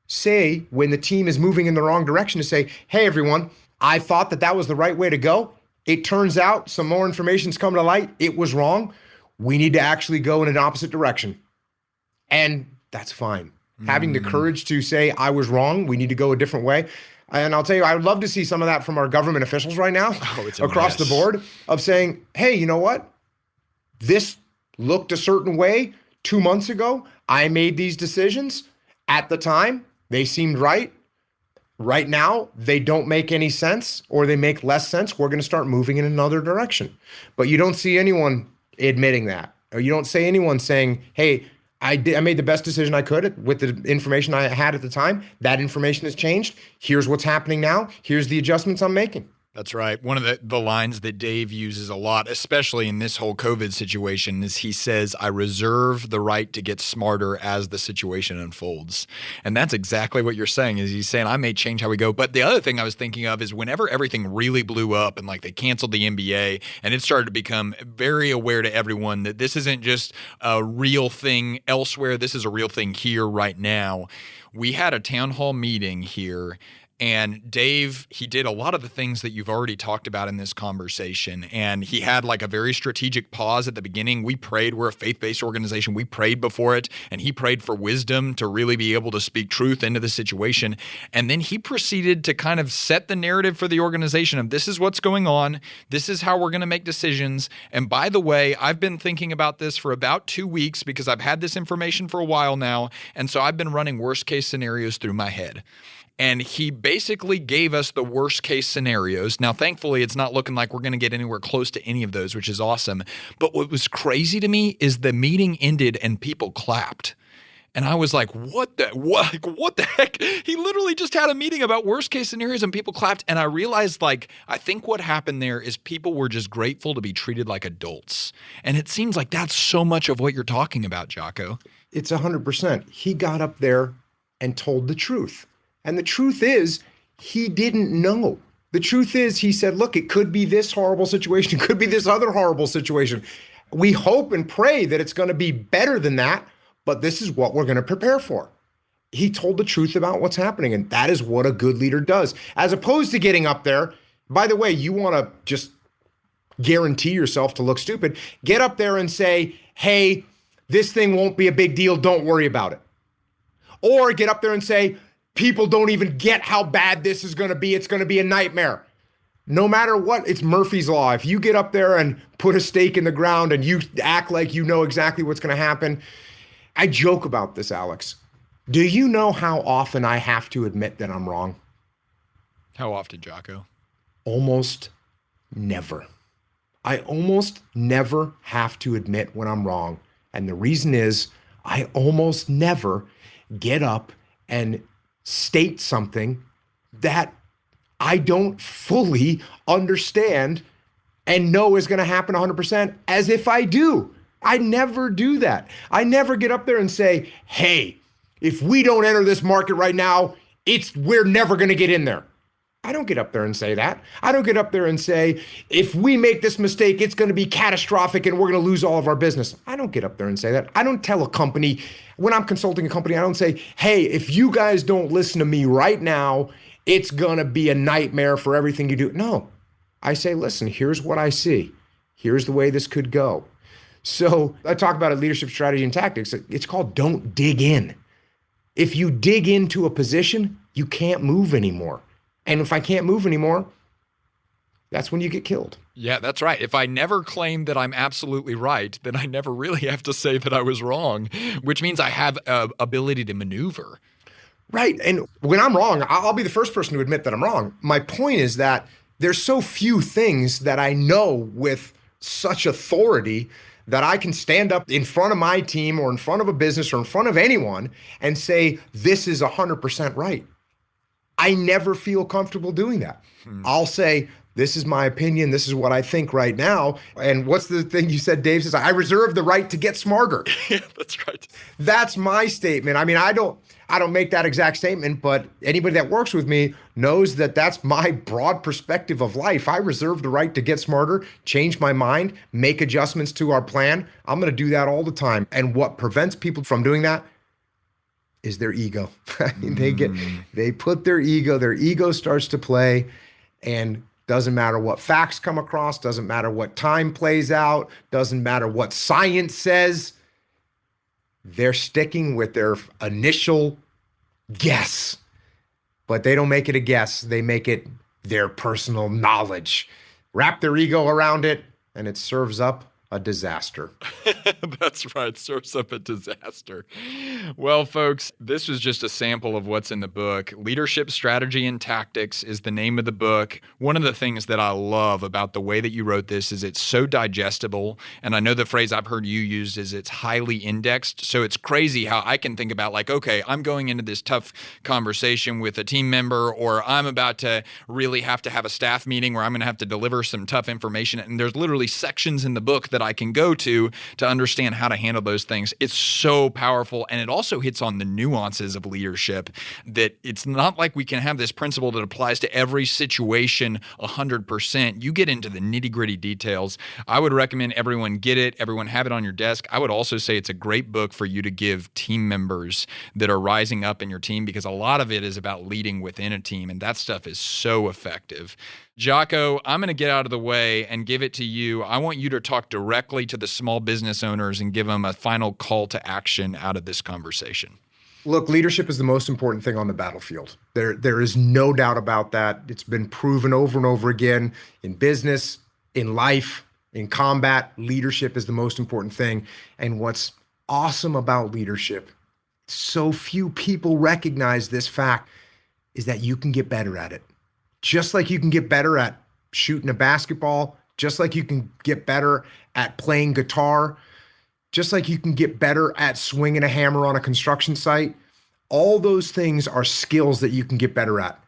say when the team is moving in the wrong direction to say, hey, everyone, I thought that was the right way to go. It turns out some more information's come to light. It was wrong. We need to actually go in an opposite direction. And that's fine. Having the courage to say, I was wrong. We need to go a different way. And I'll tell you, I would love to see some of that from our government officials right now across the board of saying, hey, you know what? This looked a certain way 2 months ago. I made these decisions at the time. They seemed right. Right now, they don't make any sense or they make less sense. We're going to start moving in another direction. But you don't see anyone admitting that. Or you don't see anyone saying, hey, I made the best decision I could with the information I had at the time. That information has changed. Here's what's happening now. Here's the adjustments I'm making. That's right. One of the lines that Dave uses a lot, especially in this whole COVID situation, is he says, I reserve the right to get smarter as the situation unfolds. And that's exactly what you're saying, is he's saying, I may change how we go. But the other thing I was thinking of is whenever everything really blew up and like they canceled the NBA and it started to become very aware to everyone that this isn't just a real thing elsewhere, this is a real thing here right now. We had a town hall meeting here. And Dave, he did a lot of the things that you've already talked about in this conversation. And he had like a very strategic pause at the beginning. We prayed. We're a faith-based organization. We prayed before it. And he prayed for wisdom to really be able to speak truth into the situation. And then he proceeded to kind of set the narrative for the organization of this is what's going on. This is how we're going to make decisions. And by the way, I've been thinking about this for about 2 weeks because I've had this information for a while now. And so I've been running worst case scenarios through my head. And he basically gave us the worst case scenarios. Now, thankfully, it's not looking like we're going to get anywhere close to any of those, which is awesome. But what was crazy to me is the meeting ended and people clapped. And I was like, what the heck? He literally just had a meeting about worst case scenarios and people clapped. And I realized, like, I think what happened there is people were just grateful to be treated like adults. And it seems like that's so much of what you're talking about, Jocko. It's 100%. He got up there and told the truth. And the truth is, he didn't know. The truth is, he said, look, it could be this horrible situation. It could be this other horrible situation. We hope and pray that it's going to be better than that, but this is what we're going to prepare for. He told the truth about what's happening, and that is what a good leader does. As opposed to getting up there, by the way, you want to just guarantee yourself to look stupid, get up there and say, hey, this thing won't be a big deal, don't worry about it. Or get up there and say, people don't even get how bad this is going to be. It's going to be a nightmare. No matter what, it's Murphy's Law. If you get up there and put a stake in the ground and you act like you know exactly what's going to happen, I joke about this, Alex. Do you know how often I have to admit that I'm wrong? How often, Jocko? Almost never. I almost never have to admit when I'm wrong. And the reason is I almost never get up and state something that I don't fully understand and know is going to happen 100% as if I do. I never do that. I never get up there and say, hey, if we don't enter this market right now, we're never going to get in there. I don't get up there and say that. I don't get up there and say, if we make this mistake, it's going to be catastrophic and we're going to lose all of our business. I don't get up there and say that. I don't tell a company, when I'm consulting a company, I don't say, hey, if you guys don't listen to me right now, it's going to be a nightmare for everything you do. No, I say, listen, here's what I see. Here's the way this could go. So I talk about a leadership strategy and tactics. It's called don't dig in. If you dig into a position, you can't move anymore. And if I can't move anymore, that's when you get killed. Yeah, that's right. If I never claim that I'm absolutely right, then I never really have to say that I was wrong, which means I have ability to maneuver. Right. And when I'm wrong, I'll be the first person to admit that I'm wrong. My point is that there's so few things that I know with such authority that I can stand up in front of my team or in front of a business or in front of anyone and say, this is 100% right. I never feel comfortable doing that. I'll say, this is my opinion. This is what I think right now. And what's the thing you said, Dave? Says, I reserve the right to get smarter. Yeah, that's right. That's my statement. I mean, I don't make that exact statement, but anybody that works with me knows that that's my broad perspective of life. I reserve the right to get smarter, change my mind, make adjustments to our plan. I'm going to do that all the time. And what prevents people from doing that is their ego. They put their ego starts to play, and doesn't matter what facts come across, doesn't matter what time plays out, doesn't matter what science says. They're sticking with their initial guess, but they don't make it a guess. They make it their personal knowledge, wrap their ego around it, and it serves up a disaster. That's right. Serves up a disaster. Well, folks, this was just a sample of what's in the book. Leadership Strategy and Tactics is the name of the book. One of the things that I love about the way that you wrote this is it's so digestible. And I know the phrase I've heard you use is it's highly indexed. So it's crazy how I can think about like, okay, I'm going into this tough conversation with a team member, or I'm about to really have to have a staff meeting where I'm going to have to deliver some tough information. And there's literally sections in the book that I can go to understand how to handle those things. It's so powerful. And it also hits on the nuances of leadership, that it's not like we can have this principle that applies to every situation 100%. You get into the nitty-gritty details. I would recommend everyone get it, everyone have it on your desk. I would also say it's a great book for you to give team members that are rising up in your team, because a lot of it is about leading within a team, and that stuff is so effective. Jocko, I'm going to get out of the way and give it to you. I want you to talk directly to the small business owners and give them a final call to action out of this conversation. Look, leadership is the most important thing on the battlefield. There is no doubt about that. It's been proven over and over again in business, in life, in combat. Leadership is the most important thing. And what's awesome about leadership, so few people recognize this fact, is that you can get better at it. Just like you can get better at shooting a basketball, just like you can get better at playing guitar, just like you can get better at swinging a hammer on a construction site. All those things are skills that you can get better at.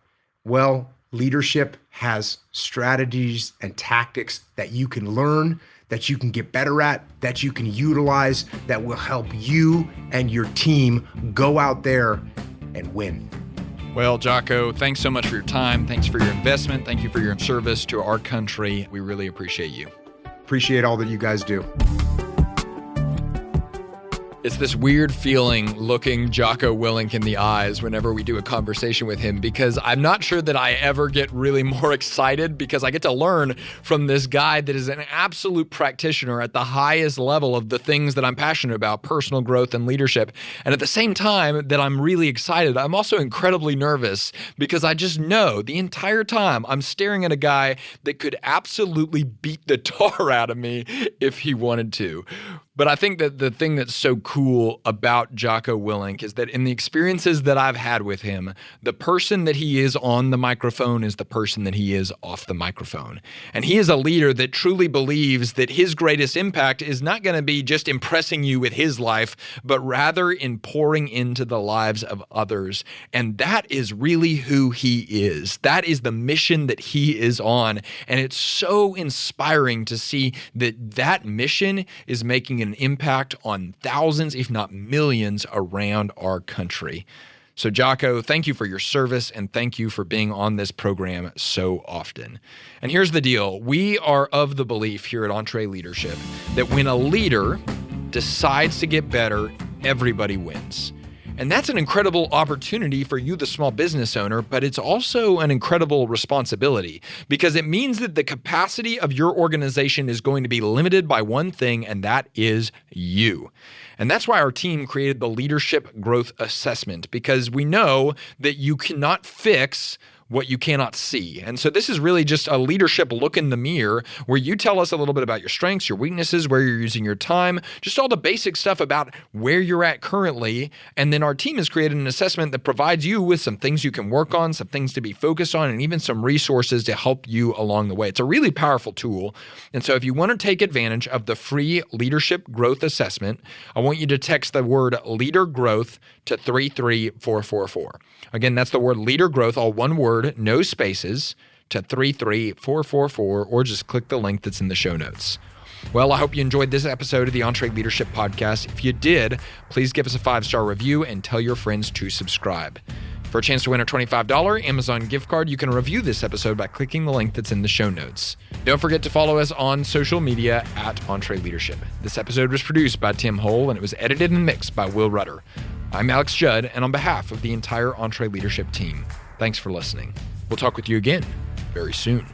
Well, leadership has strategies and tactics that you can learn, that you can get better at, that you can utilize, that will help you and your team go out there and win. Well, Jocko, thanks so much for your time. Thanks for your investment. Thank you for your service to our country. We really appreciate you. Appreciate all that you guys do. It's this weird feeling looking Jocko Willink in the eyes whenever we do a conversation with him, because I'm not sure that I ever get really more excited, because I get to learn from this guy that is an absolute practitioner at the highest level of the things that I'm passionate about, personal growth and leadership. And at the same time that I'm really excited, I'm also incredibly nervous, because I just know the entire time I'm staring at a guy that could absolutely beat the tar out of me if he wanted to. But I think that the thing that's so cool about Jocko Willink is that in the experiences that I've had with him, the person that he is on the microphone is the person that he is off the microphone. And he is a leader that truly believes that his greatest impact is not going to be just impressing you with his life, but rather in pouring into the lives of others. And that is really who he is. That is the mission that he is on. And it's so inspiring to see that that mission is making an impact on thousands, if not millions, around our country. So Jocko, thank you for your service, and thank you for being on this program so often. And here's the deal. We are of the belief here at EntreLeadership that when a leader decides to get better, everybody wins. And that's an incredible opportunity for you, the small business owner, but it's also an incredible responsibility, because it means that the capacity of your organization is going to be limited by one thing, and that is you. And that's why our team created the Leadership Growth Assessment, because we know that you cannot fix what you cannot see. And so this is really just a leadership look in the mirror where you tell us a little bit about your strengths, your weaknesses, where you're using your time, just all the basic stuff about where you're at currently. And then our team has created an assessment that provides you with some things you can work on, some things to be focused on, and even some resources to help you along the way. It's a really powerful tool. And so if you want to take advantage of the free Leadership Growth Assessment, I want you to text the word Leader Growth to 33444. Again, that's the word Leader Growth, all one word, no spaces, to 33444, or just click the link that's in the show notes. Well, I hope you enjoyed this episode of the EntreLeadership podcast. If you did, please give us a 5-star review and tell your friends to subscribe. For a chance to win a $25 Amazon gift card, you can review this episode by clicking the link that's in the show notes. Don't forget to follow us on social media at EntreLeadership. This episode was produced by Tim Hole, and it was edited and mixed by Will Rudder. I'm Alex Judd, and on behalf of the entire EntreLeadership team, thanks for listening. We'll talk with you again very soon.